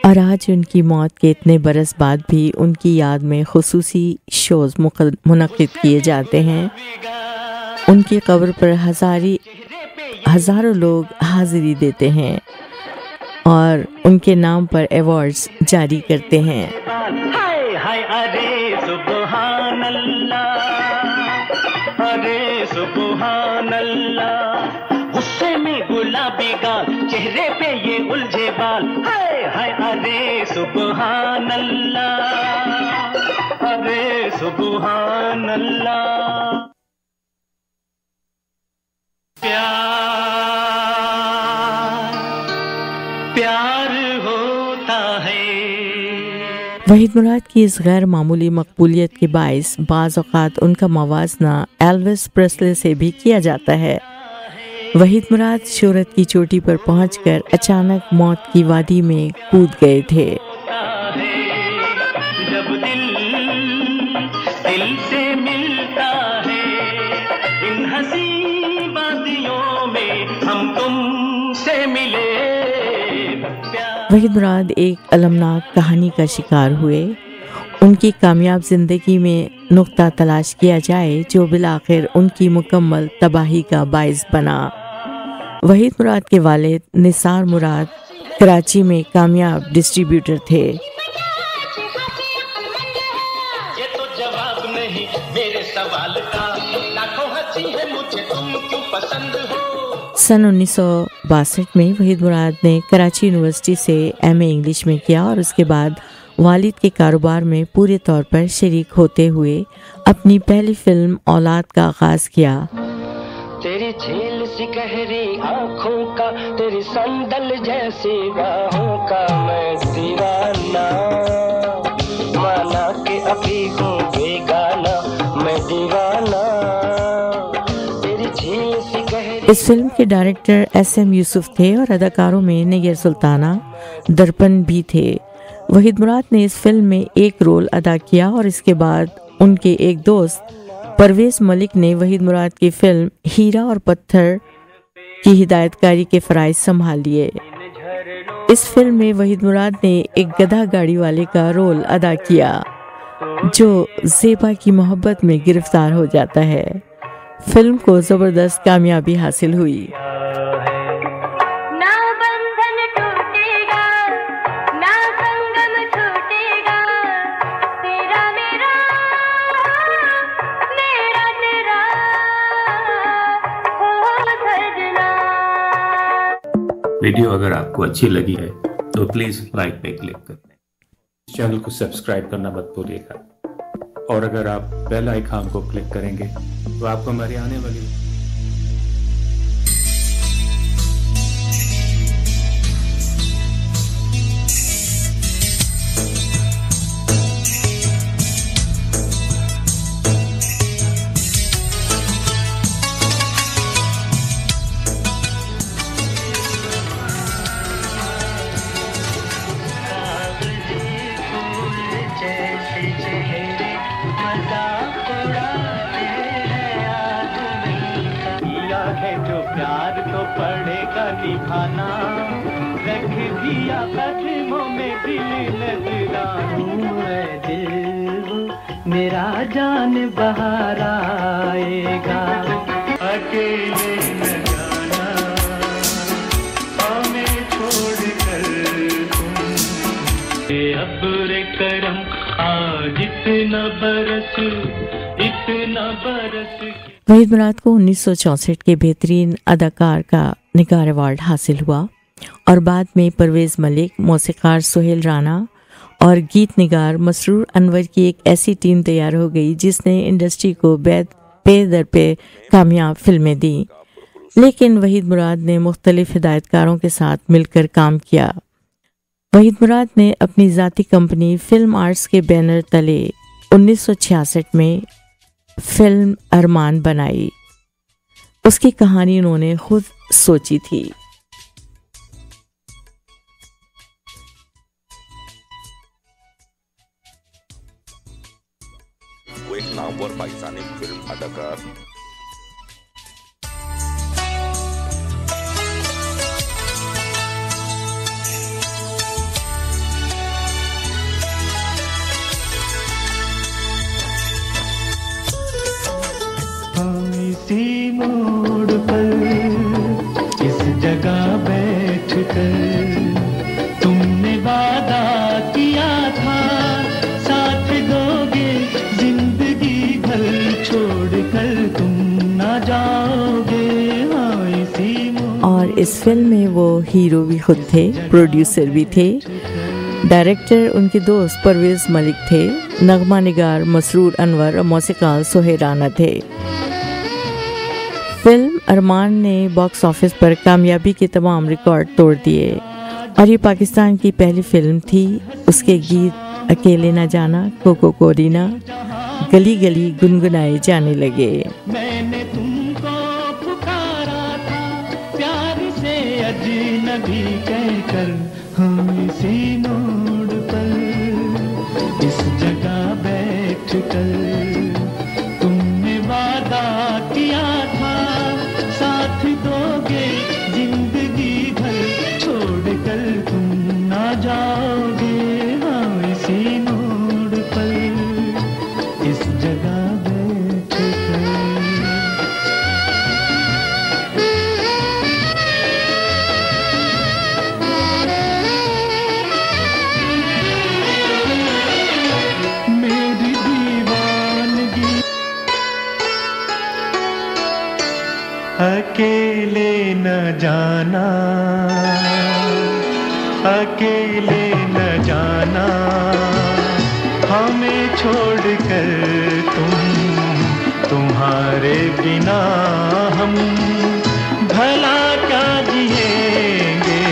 Speaker 3: और आज उनकी मौत के इतने बरस बाद भी उनकी याद में खुसूसी शोज मुनक्किद किए जाते हैं। उनकी कब्र पर हजारों लोग हाजिरी देते हैं और उनके नाम पर अवार्ड्स जारी करते हैं।
Speaker 8: हाय अरे सुबहान अल्लाह, गुस्से में गुलाबी गाल, चेहरे पे ये उलझे बाल। हाय अरे सुबहान अल्लाह, अरे सुबहान अल्लाह। प्यार होता है।
Speaker 3: वहीद मुराद की इस गैर मामूली मकबूलियत के बाइस बाज़ औक़ात उनका मवाज़ना एल्विस प्रेस्ले से भी किया जाता है। वहीद मुराद शोहरत की चोटी पर पहुंचकर अचानक मौत की वादी में कूद गए थे।
Speaker 8: जब दिल से मिलता है इन हंसी बातियों में, हम तुमसे मिले।
Speaker 3: वहीद मुराद एक अलमनाक कहानी का शिकार हुए। उनकी कामयाब जिंदगी में नुक्ता तलाश किया जाए जो बिलाखिर उनकी मुकम्मल तबाही का बाइस बना। वहीद मुराद के वालिद निसार मुराद कराची में कामयाब डिस्ट्रीब्यूटर थे।
Speaker 8: ये तो जवाब नहीं मेरे सवाल का, लाखों हंसी है मुझे तुम क्यों पसंद हो।
Speaker 3: सन 1962 में वहीद मुराद ने कराची यूनिवर्सिटी से एमए इंग्लिश में किया और उसके बाद वालिद के कारोबार में पूरे तौर पर शरीक होते हुए अपनी पहली फिल्म औलाद का आगाज किया।
Speaker 9: तेरी झील सी गहरी आँखों का, तेरी संदल जैसी बाहों का मैं दीवाना, माना के अभी हूँ बेगाना, मैं दीवाना, तेरी झील सी गहरी।
Speaker 3: इस फिल्म के डायरेक्टर SM यूसुफ थे और अदाकारों में निगर सुल्ताना, दर्पण भी थे। वहीद मुराद ने इस फिल्म में एक रोल अदा किया और इसके बाद उनके एक दोस्त परवेज मलिक ने वहीद मुराद की फिल्म हीरा और पत्थर की हिदायतकारी के फराइज संभाल लिए। इस फिल्म में वहीद मुराद ने एक गधा गाड़ी वाले का रोल अदा किया जो ज़ेबा की मोहब्बत में गिरफ्तार हो जाता है। फिल्म को जबरदस्त कामयाबी हासिल हुई।
Speaker 4: ना बंधन टूटेगा, ना संगम छूटेगा, तेरा मेरा, मेरा तेरा हो सजना।
Speaker 10: वीडियो अगर आपको अच्छी लगी है तो प्लीज लाइक पे क्लिक कर दें। इस चैनल को सब्सक्राइब करना मत भूलिएगा और अगर आप बेल आइकन को क्लिक करेंगे तो आपको हमारी आने वाली
Speaker 9: जो प्यार तो पड़ेगा निभाना, रख दिया कदमों में दिल नजराना। दिल मेरा जान बाहर आएगा, अकेले न जाना हमें छोड़ कर तुम। अब्र करम आज इतना बरस
Speaker 3: वहीद मुराद को 1964 के बेहतरीन अदाकार का निगार अवार्ड हासिल हुआ और बाद में परवेज मलिक, मौसीकार सुहेल राना और गीत निगार मसरूर अनवर की एक ऐसी टीम तैयार हो गई जिसने इंडस्ट्री को पे दर पे कामयाब फिल्में दी। लेकिन वहीद मुराद ने मुख्तलिफ हिदायतकारों के साथ मिलकर काम किया। वहीद मुराद ने अपनी ज़ाती कंपनी फिल्म आर्ट्स के बैनर तले 1966 में फिल्म अरमान बनाई। उसकी कहानी उन्होंने खुद सोची थी।
Speaker 11: वो एक नामवर पाकिस्तानी फिल्म अदाकार
Speaker 9: इसी मोड़ पर इस जगह बैठ कर तुमने वादा किया था, साथ दोगे जिंदगी भर, छोड़ कर तुम ना जाओगे। हाँ इसी मोड़।
Speaker 3: और इस फिल्म में वो हीरो भी खुद थे, प्रोड्यूसर भी थे, डायरेक्टर उनके दोस्त परवेज मलिक थे, नगमा निगार मसरूर अनवर और मौसीकार सुहेल राना थे। फिल्म अरमान ने बॉक्स ऑफिस पर कामयाबी के तमाम रिकॉर्ड तोड़ दिए और ये पाकिस्तान की पहली फिल्म थी। उसके गीत अकेले न जाना, कोको कोरीना, गली गली गुनगुनाए जाने लगे।
Speaker 9: मैंने तुमको पुकारा था प्यार से अजनबी कहकर, हम इसी मोड़ पर इस जगह बैठ कर तुमने वादा किया था, साथ दोगे जिंदगी भर, छोड़ कर तुम ना जाओगे। हाँ इसी मोड़ पर इस जगह बैठ कर। मेरी दीवानगी अकेले न जाना, अकेले न जाना हमें छोड़ कर तुम, तुम्हारे बिना हम भला क्या जिएंगे।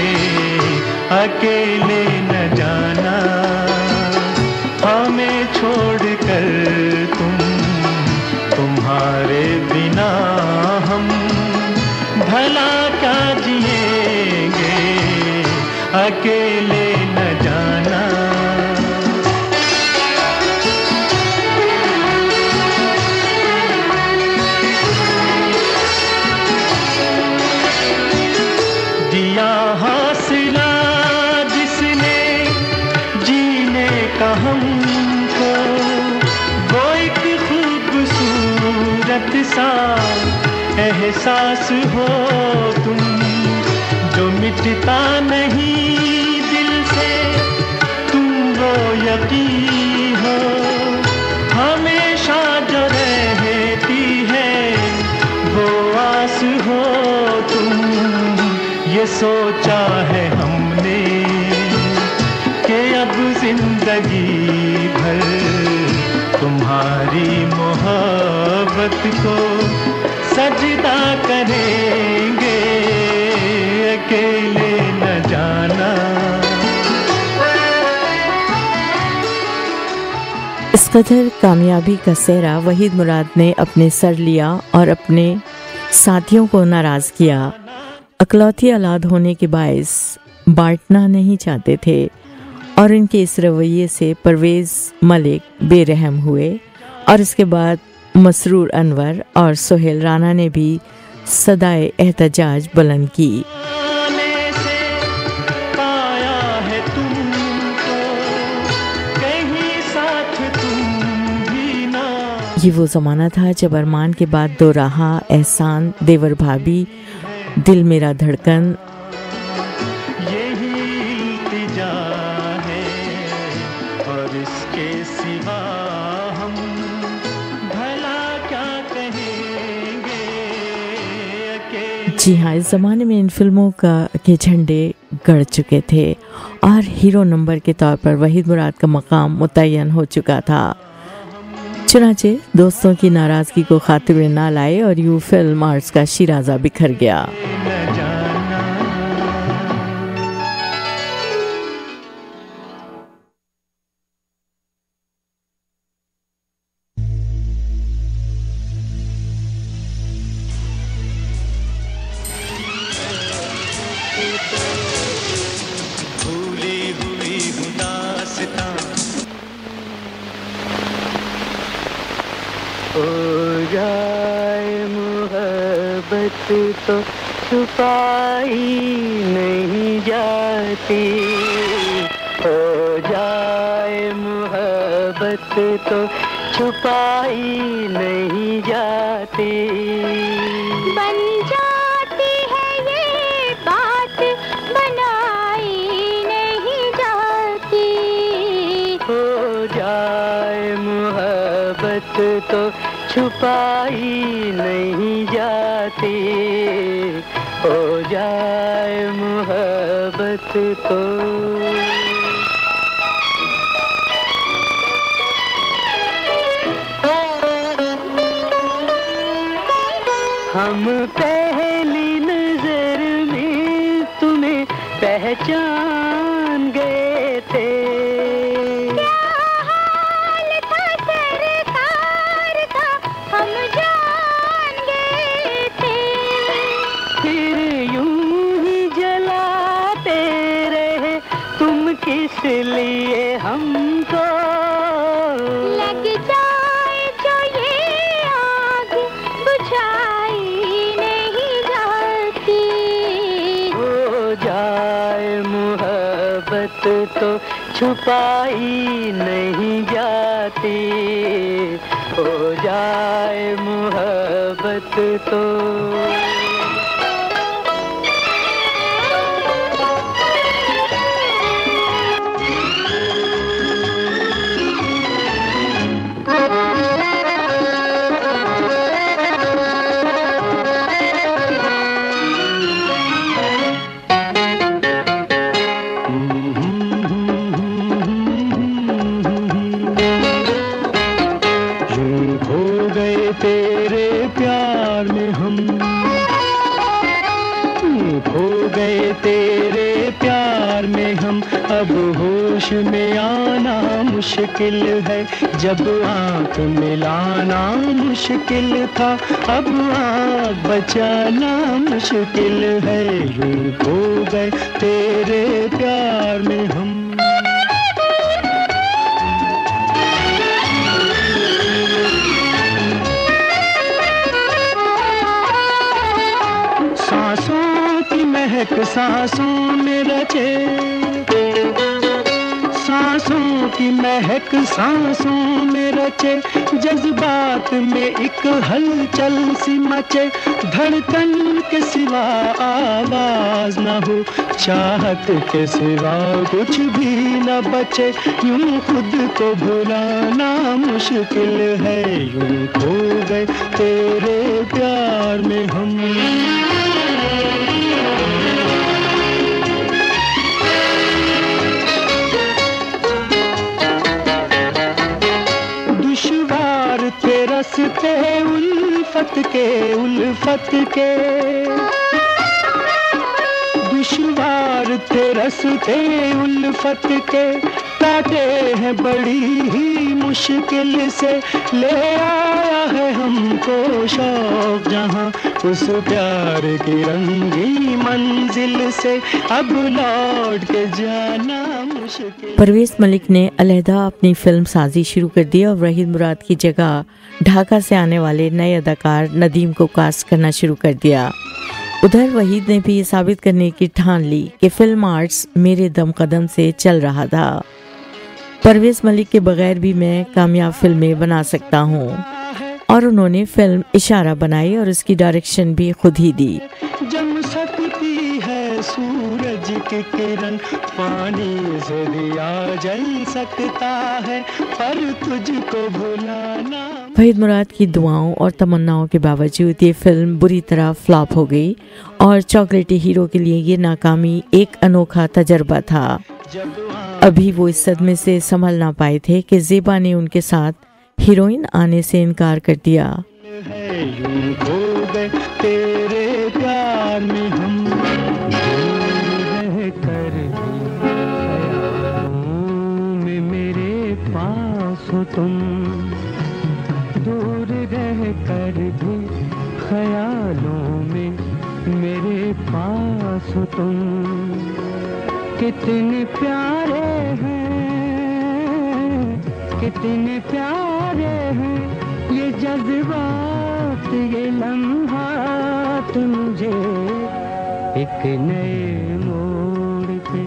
Speaker 9: अकेले न जाना हमें छोड़ कर तुम, तुम्हारे बिना हम भला क्या जिएंगे। अकेले न जाना। हौसला जिसने जीने का हमको, वो एक खूबसूरत सा एहसास हो तुम, जो मिटता नहीं दिल से, तुम वो यकीन हो हमेशा जो रहती है, वो आस हो तुम। ये सोचा है हमने कि अब जिंदगी भर तुम्हारी मोहब्बत को सजदा करेंगे, अकेले न जाना।
Speaker 3: इस कदर कामयाबी का सेहरा वहीद मुराद ने अपने सर लिया और अपने साथियों को नाराज किया। अकलौती औलाद होने के बायस बांटना नहीं चाहते थे और इनके इस रवैये से परवेज़ मलिक बेरहम हुए और इसके बाद मसरूर अनवर और सोहेल राना ने भी सदाए एहतजाज बुलंद की। ये वो ज़माना था जब अरमान के बाद दो राहा, एहसान, देवर भाभी, दिल मेरा धड़कन,
Speaker 9: यही इल्तिजा है और इसके सिवा हम भला क्या कहेंगे, अकेले।
Speaker 3: जी हाँ, इस ज़माने में इन फिल्मों के झंडे गड़ चुके थे और हीरो नंबर के तौर पर वहीद मुराद का मकाम मुतय्यन हो चुका था। चुनाचे दोस्तों की नाराज़गी को खातिर में ना लाए और यूं फिल्म आर्ट्स का शिराजा बिखर गया।
Speaker 7: तो छुपाई नहीं जाती, हो जाए मोहब्बत तो छुपाई नहीं जाती,
Speaker 4: बन जाती है ये बात बनाई नहीं जाती,
Speaker 7: हो जाए मोहब्बत तो छुपाई नहीं जाती, हो जाए मोहब्बत तो। हम पहली नजर में तुम्हें पहचान गए थे, इसलिए हमको
Speaker 4: लग जाए जो ये आग बुझाई नहीं जाती,
Speaker 7: हो जाए मोहब्बत तो छुपाई नहीं जाती, हो जाए मोहब्बत तो। अब होश में आना मुश्किल है, जब आँख मिलाना मुश्किल था, अब आँख बचाना मुश्किल है, यूं खो गए तेरे प्यार में हम। सांसों की महक
Speaker 9: महक सांसों में रचे, सांसों की महक सांसों में रचे, जज्बात में एक हलचल सी मचे, धड़कन के सिवा आवाज न हो, चाहत के सिवा कुछ भी न बचे, यूं खुद को भुलाना मुश्किल है, यूं खो गए तेरे प्यार में हम। दुश्वार थे रस्ते उल्फत के, दुश्वार थे रस्ते उल्फत के, काटे हैं बड़ी ही मुश्किल से, ले आया है हमको शौक जहां उस प्यार की रंगी मंजिल से, अब लौट के जाना मुश्किल।
Speaker 3: परवेज मलिक ने अलहदा अपनी फिल्म साजी शुरू कर दी और वहीद मुराद की जगह ढाका से आने वाले नए अदाकार नदीम को कास्ट करना शुरू कर दिया। उधर वहीद ने भी ये साबित करने की ठान ली कि फिल्म आर्ट्स मेरे दम कदम से चल रहा था। परवेज मलिक के बगैर भी मैं कामयाब फिल्में बना सकता हूँ, और उन्होंने फिल्म इशारा बनाई और उसकी डायरेक्शन भी खुद ही दी।
Speaker 9: जम सकती है सूरज की किरण, पानी से दिया जल सकता है, पर तुझको भुलाना।
Speaker 3: वहीद मुराद की दुआओं और तमन्नाओं के बावजूद ये फिल्म बुरी तरह फ्लॉप हो गई और चॉकलेटी हीरो के लिए ये नाकामी एक अनोखा तजर्बा था। अभी वो इस सदमे से संभल ना पाए थे कि ज़ेबा ने उनके साथ हीरोइन आने से इनकार कर दिया।
Speaker 9: तेरे प्यार में हम रह कर में मेरे पास हो तुम, दूर रह कर भी ख्यालों में मेरे पास हो तुम, कितने प्यारे हैं, कितने प्यारे हैं ये जज्बात, ये लम्हात मुझे एक नए मोड़ पे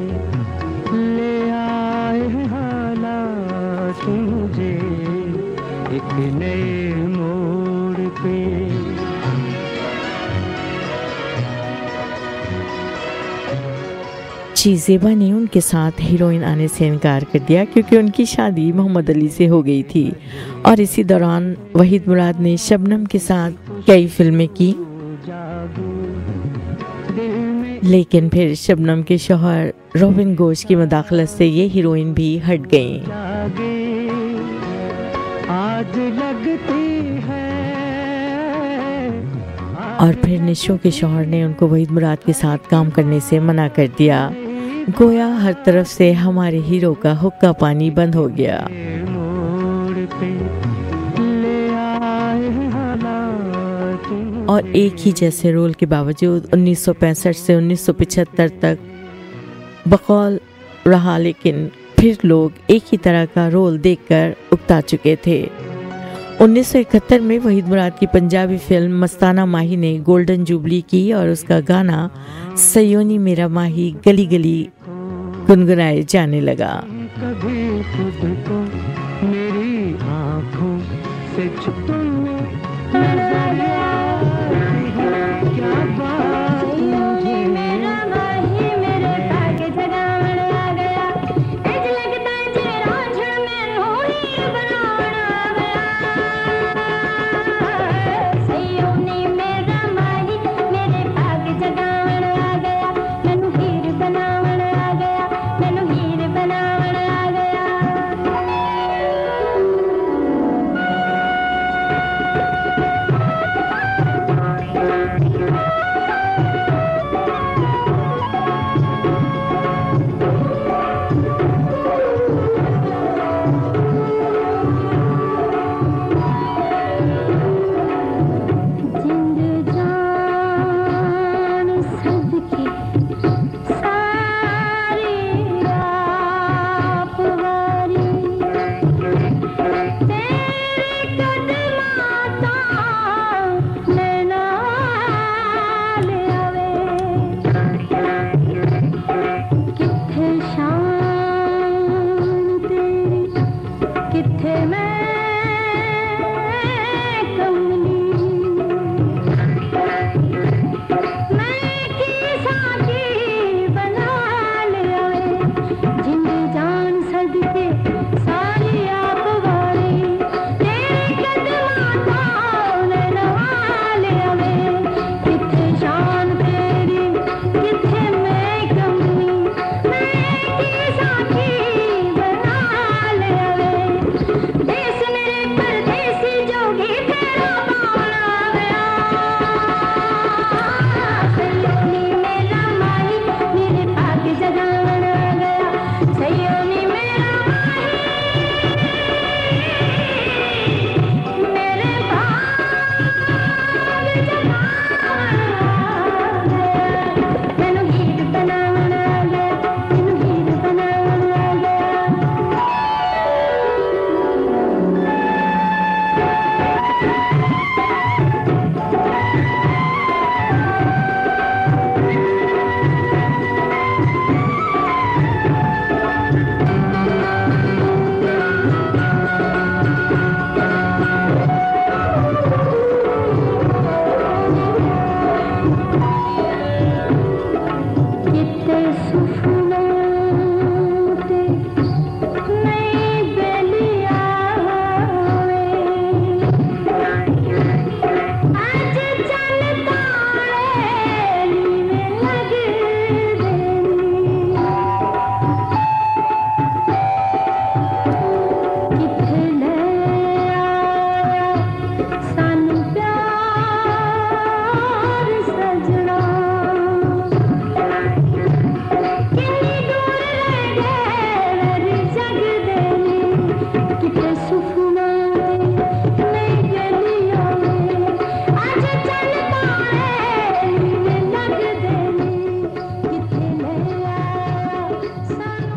Speaker 9: ले आए हैं, हालात मुझे एक नए मोड़ पे।
Speaker 3: ज़ेबा ने उनके साथ हीरोइन आने से इनकार कर दिया क्योंकि उनकी शादी मोहम्मद अली से हो गई थी, और इसी दौरान वहीद मुराद ने शबनम के साथ कई फिल्में की, लेकिन फिर शबनम के शौहर रोबिन घोष की मदाखलत से ये हीरोइन भी हट गईं। और फिर निशो के शौहर ने उनको वहीद मुराद के साथ काम करने से मना कर दिया। गोया हर तरफ से हमारे हीरो का हुक्का पानी बंद हो गया। और एक ही जैसे रोल के बावजूद 1965 से 1975 तक बकौल रहा, लेकिन फिर लोग एक ही तरह का रोल देखकर उकता चुके थे। 1971 में वहीद मुराद की पंजाबी फिल्म मस्ताना माही ने गोल्डन जुबली की और उसका गाना सयोनी मेरा माही गली गली गुनगुनाए जाने लगा।
Speaker 9: कभी खुद को मेरी आँखों से छुपा क्या बात मुझे मेरा माही मेरे पाके जगावण आ गया, एज लगता जे रांझण में होई बनावण आ गया, सयोनी मेरा माही मेरे पाके जगावण आ गया, मैनू हीर बनावण आ गया, मैनू हीर बनावण आ गया।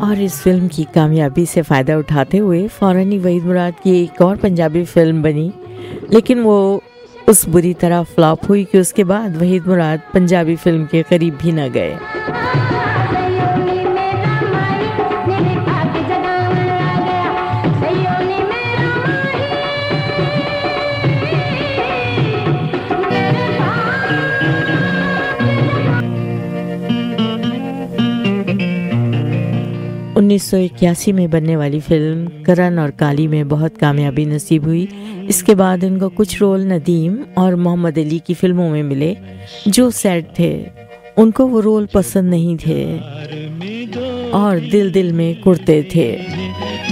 Speaker 3: और इस फिल्म की कामयाबी से फ़ायदा उठाते हुए फ़ौरन ही वहीद मुराद की एक और पंजाबी फिल्म बनी, लेकिन वो उस बुरी तरह फ्लॉप हुई कि उसके बाद वहीद मुराद पंजाबी फिल्म के करीब भी न गए। उन्नीस 1981 में बनने वाली फिल्म करण और काली में बहुत कामयाबी नसीब हुई। इसके बाद इनको कुछ रोल नदीम और मोहम्मद अली की फिल्मों में मिले जो सैड थे। उनको वो रोल पसंद नहीं थे और दिल दिल में कुड़ते थे।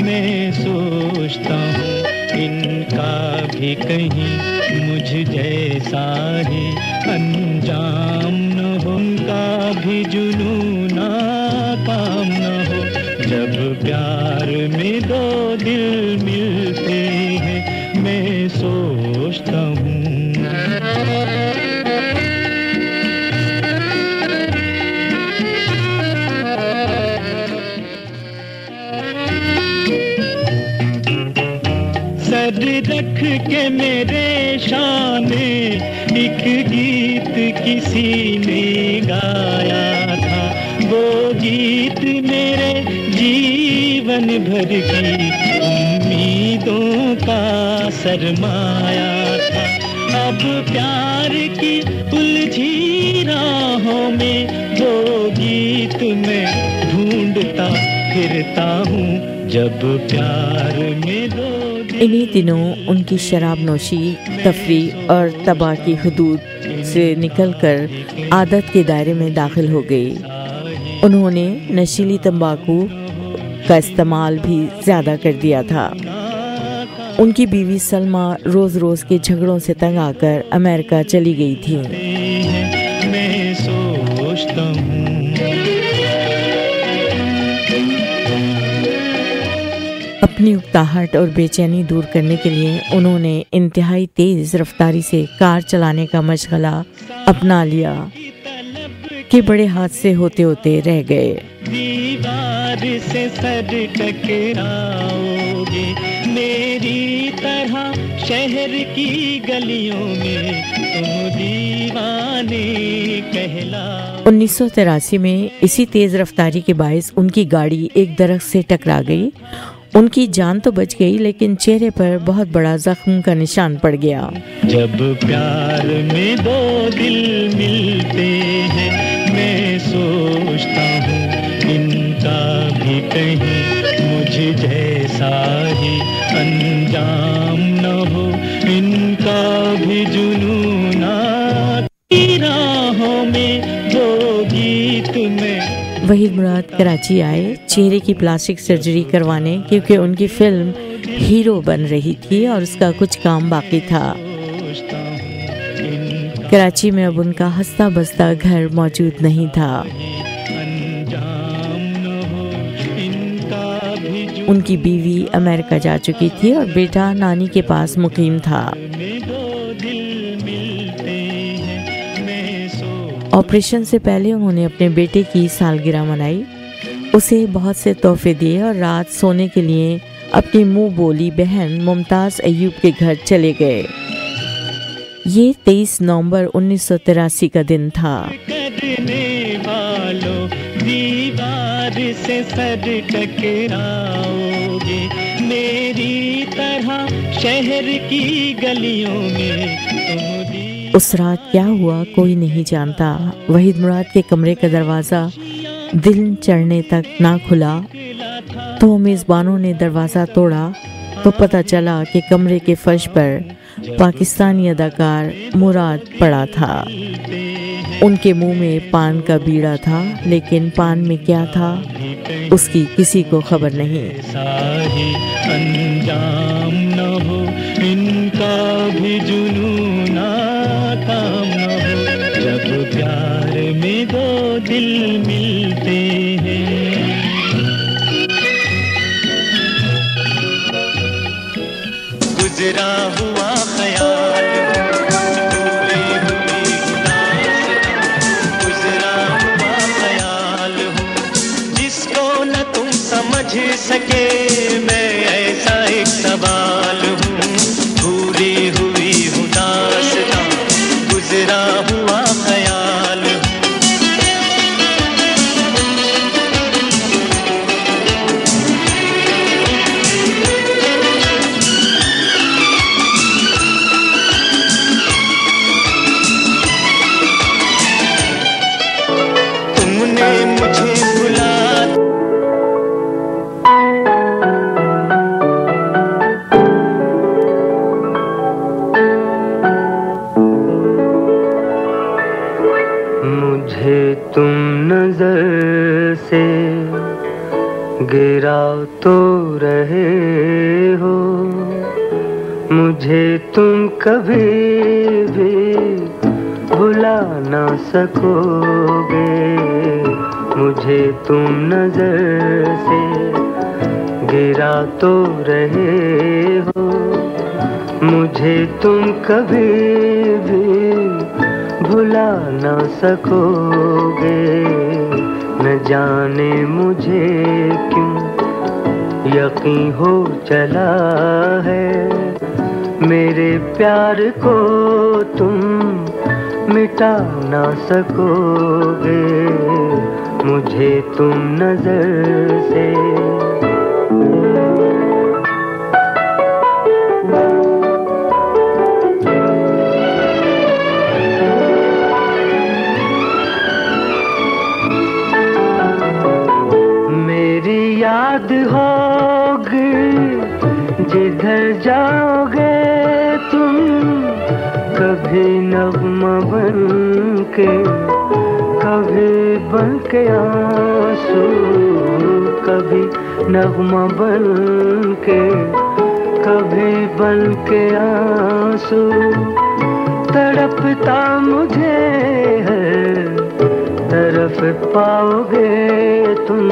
Speaker 9: मैं सोचता हूँ इनका भी कहीं मुझ जैसा ही अंजाम न हो, उनका भी जुनून काम न हो। जब प्यार में दो दिल मिलते हैं मैं सोचता हूँ सर रख के मेरे शाने एक गीत किसी ने गाया था। वो गीत मेरे जीवन भर की उम्मीदों का सरमाया था। अब प्यार की उलझी राहों में वो गीत मैं ढूंढता फिरता हूँ। जब प्यार में दो
Speaker 3: इन्हीं दिनों उनकी शराब नोशी, तफरी और तबाह की हुदूद से निकलकर आदत के दायरे में दाखिल हो गई। उन्होंने नशीली तंबाकू का इस्तेमाल भी ज़्यादा कर दिया था। उनकी बीवी सलमा रोज़ रोज़ के झगड़ों से तंग आकर अमेरिका चली गई थी।
Speaker 9: मैं सोचता हूँ
Speaker 3: अपनी उकताहट और बेचैनी दूर करने के लिए उन्होंने इंतहाई तेज रफ्तारी से कार चलाने का मशगला अपना लिया कि बड़े हादसे होते होते रह गए।
Speaker 9: दीवार से सर टकराओगे मेरी तरह शहर की गलियों में तुम दीवाने कहला।
Speaker 3: 1983 में इसी तेज रफ्तारी के बायस उनकी गाड़ी एक दरख्त से टकरा गई। उनकी जान तो बच गई लेकिन चेहरे पर बहुत बड़ा जख्म का निशान पड़ गया।
Speaker 9: जब प्यार में दो दिल मिलते हैं मैं सोचता हूँ इनका भी कहीं मुझ जैसा ही अंजाम न हो, इनका भी जुनून राहों में वो गीत में।
Speaker 3: वहीद मुराद कराची आए चेहरे की प्लास्टिक सर्जरी करवाने, क्योंकि उनकी फिल्म हीरो बन रही थी और उसका कुछ काम बाकी था। कराची में अब उनका हंसता बसता घर मौजूद नहीं था। उनकी बीवी अमेरिका जा चुकी थी और बेटा नानी के पास मुकीम था। ऑपरेशन से पहले उन्होंने अपने बेटे की सालगिरह मनाई, उसे बहुत से तोहफे दिए और रात सोने के लिए अपनी मुंह बोली बहन मुमताज़ अय्यूब के घर चले गए। ये 23 नवंबर 1983 का दिन था।
Speaker 9: दीवार से सर टकराओगे मेरी तरह शहर की गलियों में तुम।
Speaker 3: उस रात क्या हुआ कोई नहीं जानता। वहीद मुराद के कमरे का दरवाज़ा दिन चढ़ने तक ना खुला तो मेज़बानों ने दरवाज़ा तोड़ा तो पता चला कि कमरे के फर्श पर पाकिस्तानी अदाकार मुराद पड़ा था। उनके मुंह में पान का बीड़ा था, लेकिन पान में क्या था उसकी किसी को खबर नहीं।
Speaker 9: अंजाम न हो, इनका भी जुनून काम न हो। जब प्यार में दो दिल मिलते हैं। गुजरा हुआ ख्याल समझ सके मैं ऐसा एक सवाल हूँ, भूली हुई हूँ दास्तां, गुजरा हुआ ख्याल हूँ। तुमने मुझे भुला तुम नजर से गिरा तो रहे हो, मुझे तुम कभी भी भुला ना सकोगे। मुझे तुम नजर से गिरा तो रहे हो, मुझे तुम कभी भी भुला ना सकोगे। न जाने मुझे क्यों यकीन हो चला है, मेरे प्यार को तुम मिटा ना सकोगे। मुझे तुम नजर से याद होगी जिधर जाओगे तुम, कभी नगमा बन के, कभी बन के आंसू, कभी नगमा बन के, कभी बन के आंसू। तड़पता मुझे हर तरफ पाओगे तुम,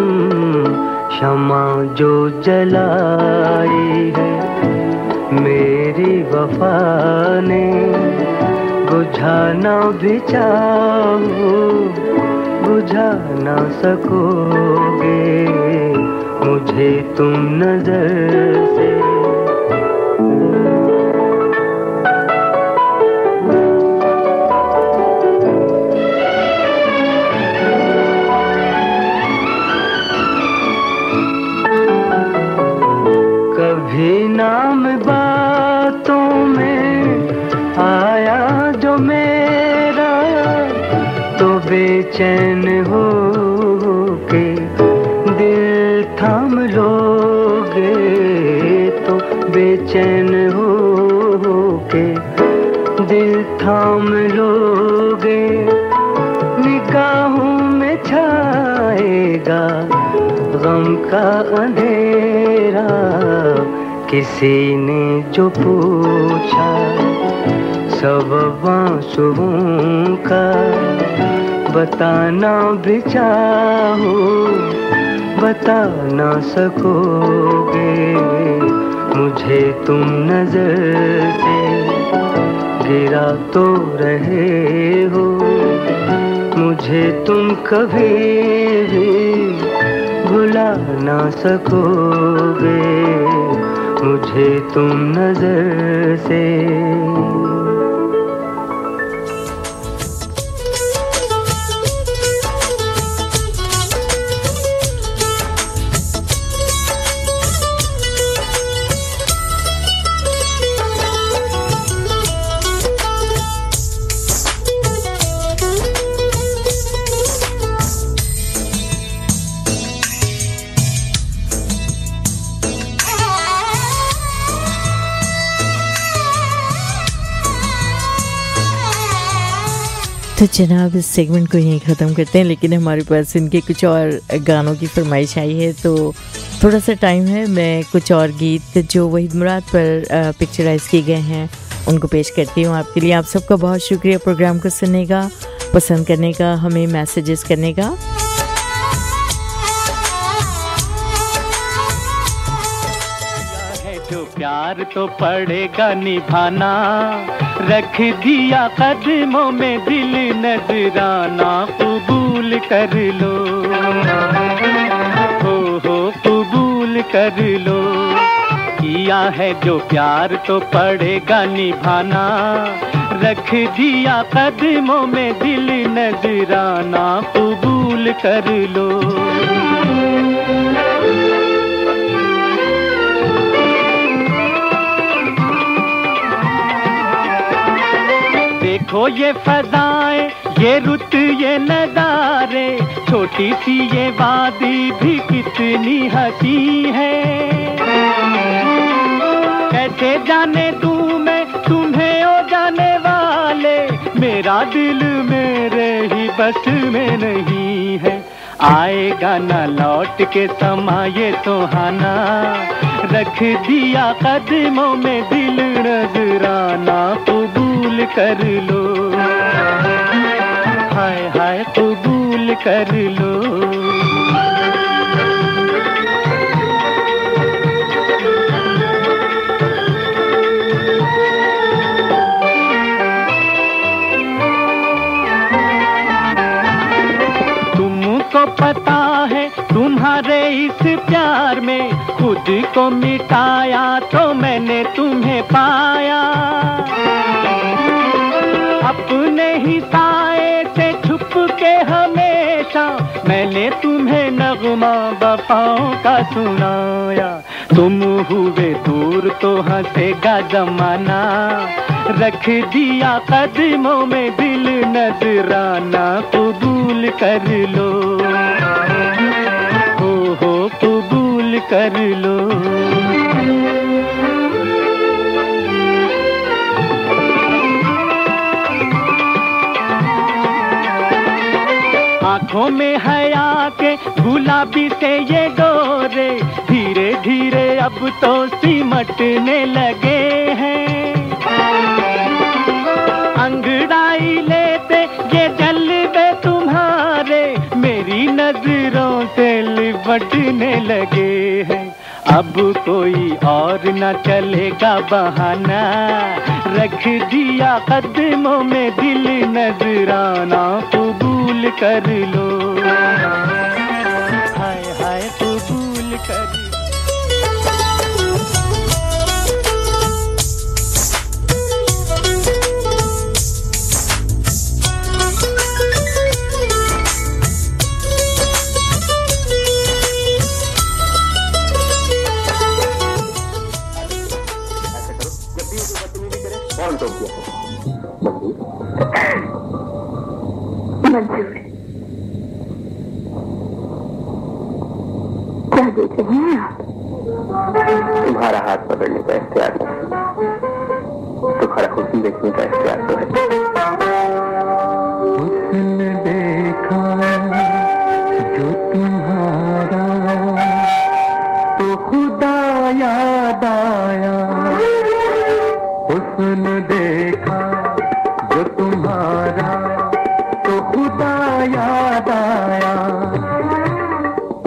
Speaker 9: क्षमा जो जलाई है मेरी वफा ने, बुझा ना भी चाहो बुझा ना सकोगे। मुझे तुम नजर से नाम बातों में आया जो मेरा, तो बेचैन हो के दिल थाम लोगे, तो बेचैन हो के दिल थाम लोगे। निगाहों में छाएगा गम का अंधेरा, किसी ने जो पूछा सब आंसुओं का, बताना भी चाहो बता ना सकोगे। मुझे तुम नजर से गिरा तो रहे हो, मुझे तुम कभी भी भुला ना सकोगे। मुझे तुम नजर से
Speaker 3: तो जनाब इस सेगमेंट को यहीं ख़त्म करते हैं, लेकिन हमारे पास इनके कुछ और गानों की फरमाइश आई है, तो थोड़ा सा टाइम है। मैं कुछ और गीत जो वहीद मुराद पर पिक्चराइज किए गए हैं उनको पेश करती हूँ आपके लिए। आप सबका बहुत शुक्रिया प्रोग्राम को सुनने का, पसंद करने का, हमें मैसेजेस करने का।
Speaker 7: जो प्यार तो पड़ेगा निभाना, रख दिया कदमों में दिल नजराना, कबूल कर लो हो कबूल
Speaker 9: कर लो। किया है जो प्यार तो पड़ेगा निभाना, रख दिया कदमों में दिल नजराना, कबूल कर लो। देखो ये फजाएं, ये रुत, ये नज़ारे, छोटी सी ये वादी भी कितनी हंसी है। कैसे जाने दूं मैं तुम्हें ओ जाने वाले, मेरा दिल मेरे ही बस में नहीं है। आएगा ना लौट के समा ये सुहाना, रख दिया कदमों में दिल नजराना, कबूल कर लो। हाय हाय कबूल कर लो। तुमको पता है तुम्हारे इस प्यार में खुद को मिटाया तो मैंने तुम्हें पाया। अपने ही साए से छुप के हमेशा मैंने तुम्हें नगमा वफाओं का सुनाया। तुम हुए दूर तो हंसेगा जमाना, रख दिया कदमों में दिल नजराना, कबूल कर लो। हो कबूल कर लो। आँखों में हया के गुलाबी से ये डोरे, धीरे धीरे अब तो सिमटने लगे हैं। अंगड़ाई लेते ये जलवे तुम्हारे, मेरी नजरों से लिपटने लगे हैं। अब कोई और न चलेगा बहाना, रख दिया कदमों में दिल नजराना, कबूल कर लो। हाय हाय कबूल कर लो।
Speaker 12: मंजूर, क्या देख रहे हैं आप?
Speaker 13: तुम्हारा हाथ पकड़ने का इख्तियार नहीं, तो खड़ा हुस्न देखने का इख्तियार तो है।
Speaker 9: हुस्न देखा जो तुम्हारा, तो खुदा याद आया। हुस्न देखा जो तुम्हारा, तो खुदा याद आया।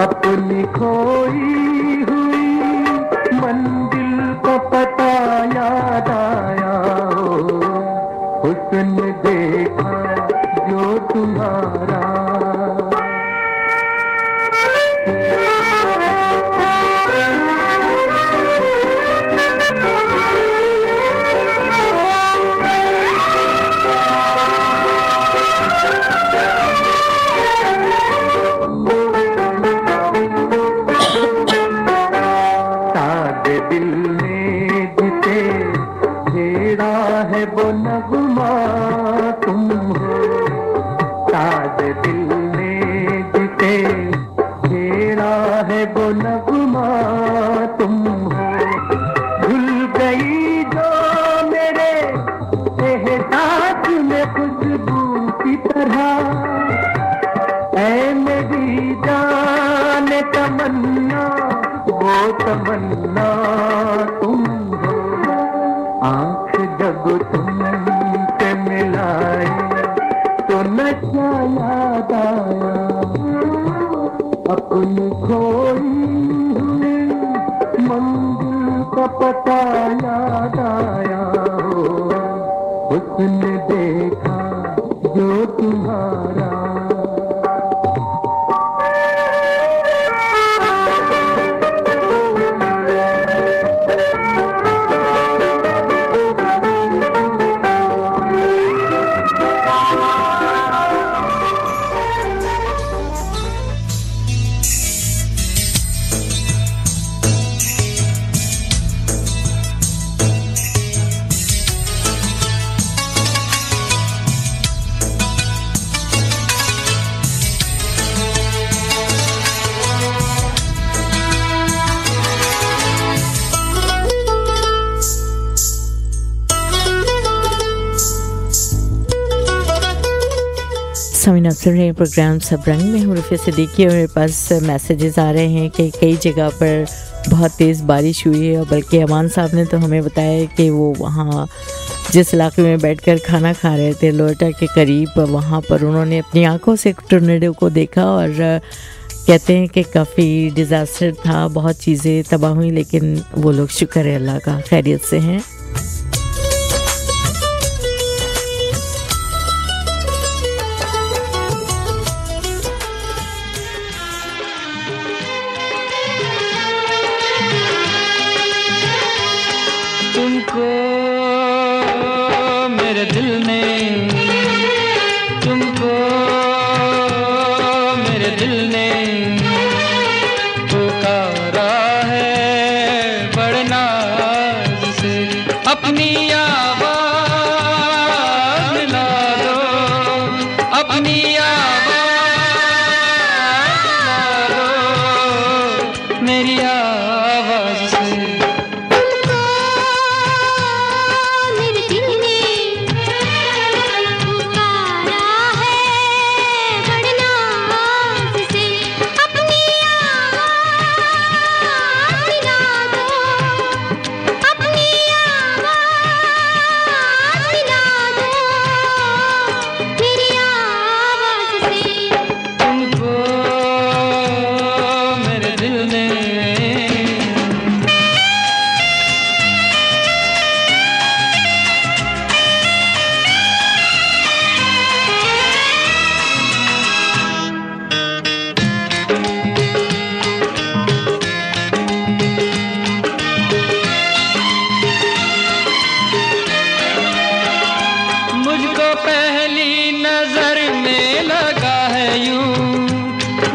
Speaker 9: अपनी खोई हुई मंजिल को पता याद आया। हुस्न देखा जो तुम्हारा। तमन्ना तुम हो, आँख जब तुमसे मिलाए तो नशा याद आया। अपनी खोई हुई मंजिल का पता याद आया। हुस्न देखा जो तुम्हारा।
Speaker 3: समीन आप सुन रहे हैं प्रोग्राम सब रंग में। हूँ रुफिया सिद्दीकी और मेरे पास मैसेजेस आ रहे हैं कि कई जगह पर बहुत तेज़ बारिश हुई है, और बल्कि अमान साहब ने तो हमें बताया है कि वो वहाँ जिस इलाके में बैठकर खाना खा रहे थे लोटा के करीब, वहाँ पर उन्होंने अपनी आंखों से टोर्नेडो को देखा और कहते हैं कि काफ़ी डिज़ास्टर था, बहुत चीज़ें तबाह हुई, लेकिन वो लोग शुक्र है अल्लाह का खैरियत से हैं।
Speaker 7: तुमको मेरे दिल ने, तुमको मेरे दिल ने पुकारा है बड़े नाज से, अपनी आवाज़ मिला दो, अपनी आवाज़ मिला दो मेरी आवाज़ से।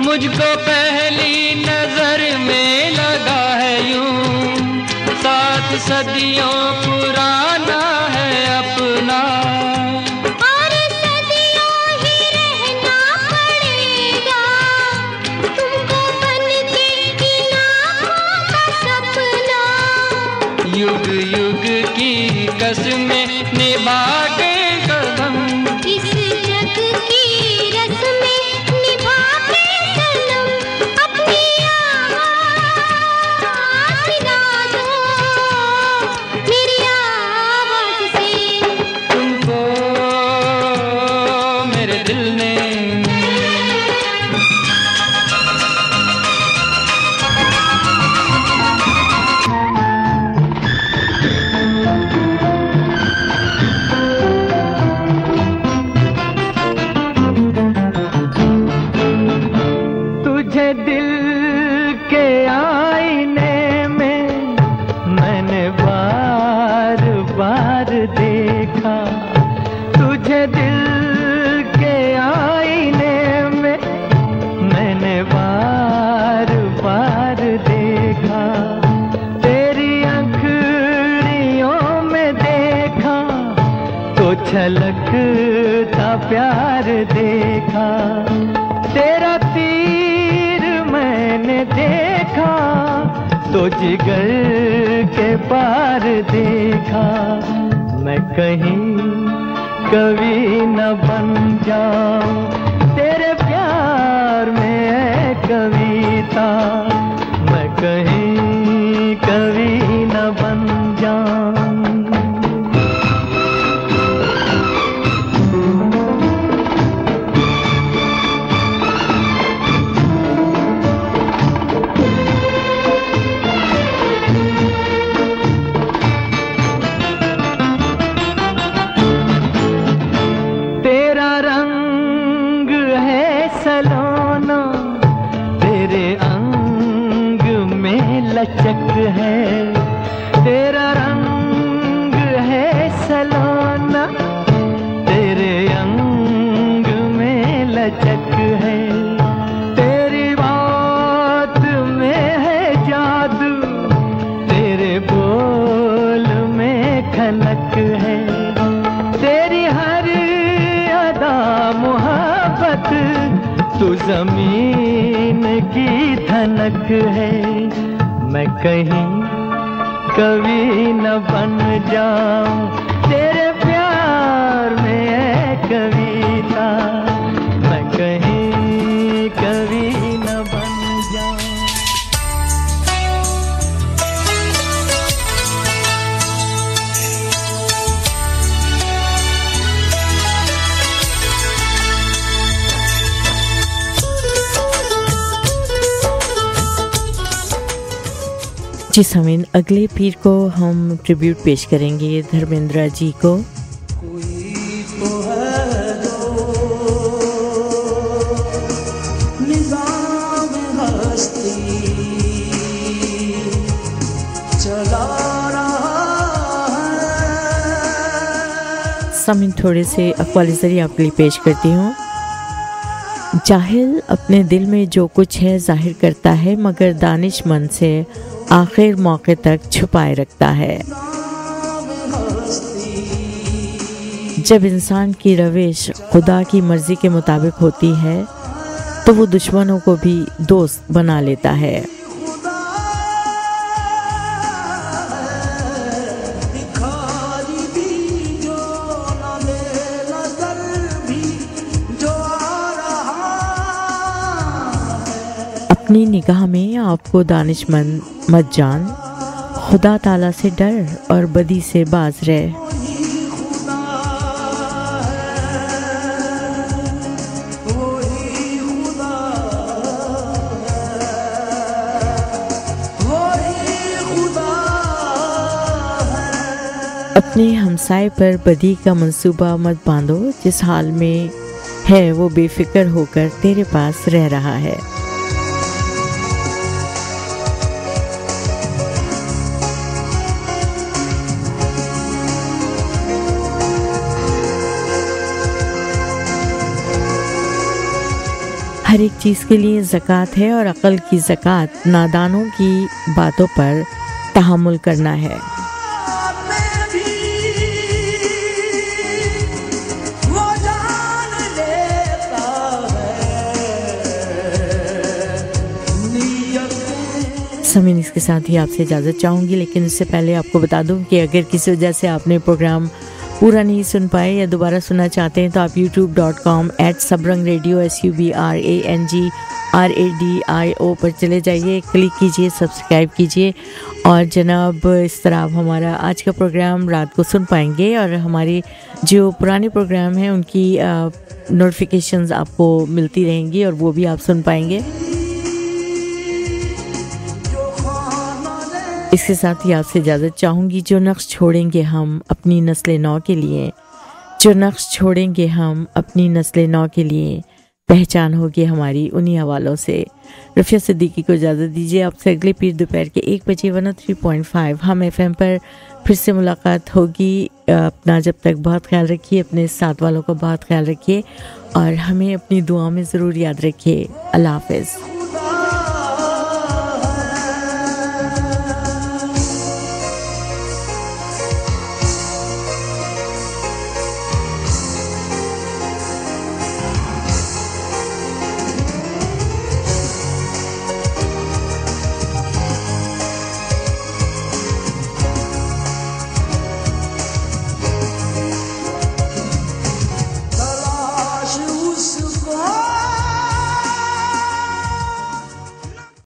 Speaker 7: मुझको पहली नजर में लगा है यूं, 7 सदियों पुराना है अपना,
Speaker 4: और सदियों ही रहना पड़ेगा तुमको बन के इन आँखों का सपना।
Speaker 7: युग युग की कसमें निभा के कदम,
Speaker 4: इस जग की रस्में निभा के सनम, अपनी आवाज़ मिला दो मेरी आवाज़ से।
Speaker 7: तुमको मेरे दिल ने दिल के आईने में मैंने बार बार देखा, तुझे दिल के आईने में मैंने बार बार देखा, तेरी आँखों में देखा तो छलकता प्यार देखा, तेरा मैंने देखा तो जिगर के पार देखा। मैं कहीं कभी न बन जाऊं तेरे प्यार में कविता, मैं कहीं कभी न बन जाऊं। लचक है तेरा रंग है सलोना, तेरे अंग में लचक है, तेरी बात में है जादू, तेरे बोल में खनक है, तेरी हर अदा मोहब्बत तू जमीन की धनक है। मैं कहीं कभी न बन जाऊं तेरे प्यार में कविता,
Speaker 3: जी समीन, अगले पीर को हम ट्रिब्यूट पेश करेंगे धर्मेंद्र जी को। समीन, थोड़े से अक़वाल ज़रिए आपके लिए पेश करती हूँ। जाहिल अपने दिल में जो कुछ है जाहिर करता है, मगर दानिशमंद से आखिर मौके तक छुपाए रखता है। जब इंसान की रविश खुदा की मर्जी के मुताबिक होती है तो वो दुश्मनों को भी दोस्त बना लेता है। अपनी निगाह में आपको दानिशमंद मत जान, खुदा ताला से डर और बदी से बाज रहे। अपने हमसाए पर बदी का मंसूबा मत बांधो, जिस हाल में है वो बेफिक्र होकर तेरे पास रह रहा है। हर एक चीज़ के लिए ज़कात है और अक़ल की ज़कात नादानों की बातों पर तहम्मुल करना है। समीन, इसके साथ ही आपसे इजाज़त चाहूँगी, लेकिन इससे पहले आपको बता दूँ कि अगर किसी वजह से आपने प्रोग्राम पूरा नहीं सुन पाए या दोबारा सुनना चाहते हैं तो आप youtube.com/sabrangradio SUBRANGRADIO पर चले जाइए, क्लिक कीजिए, सब्सक्राइब कीजिए और जनाब इस तरह आप हमारा आज का प्रोग्राम रात को सुन पाएंगे और हमारे जो पुराने प्रोग्राम हैं उनकी नोटिफिकेशंस आपको मिलती रहेंगी और वो भी आप सुन पाएंगे। इसके साथ ही आपसे इजाज़त चाहूँगी। जो नक्श छोड़ेंगे हम अपनी नस्ल नौ के लिए, जो नक्श छोड़ेंगे हम अपनी नस्ल नौ के लिए, पहचान होगी हमारी उन्हीं हवालों से। रफ़िया सिद्दीकी को इजाज़त दीजिए। आपसे अगले पीर दोपहर के 1 बजे 103.5 हम FM पर फिर से मुलाकात होगी। अपना जब तक बहुत ख्याल रखिए, अपने साथ वालों का बहुत ख्याल रखिए और हमें अपनी दुआ में ज़रूर याद रखिए। अल्लाह हाफ़िज़।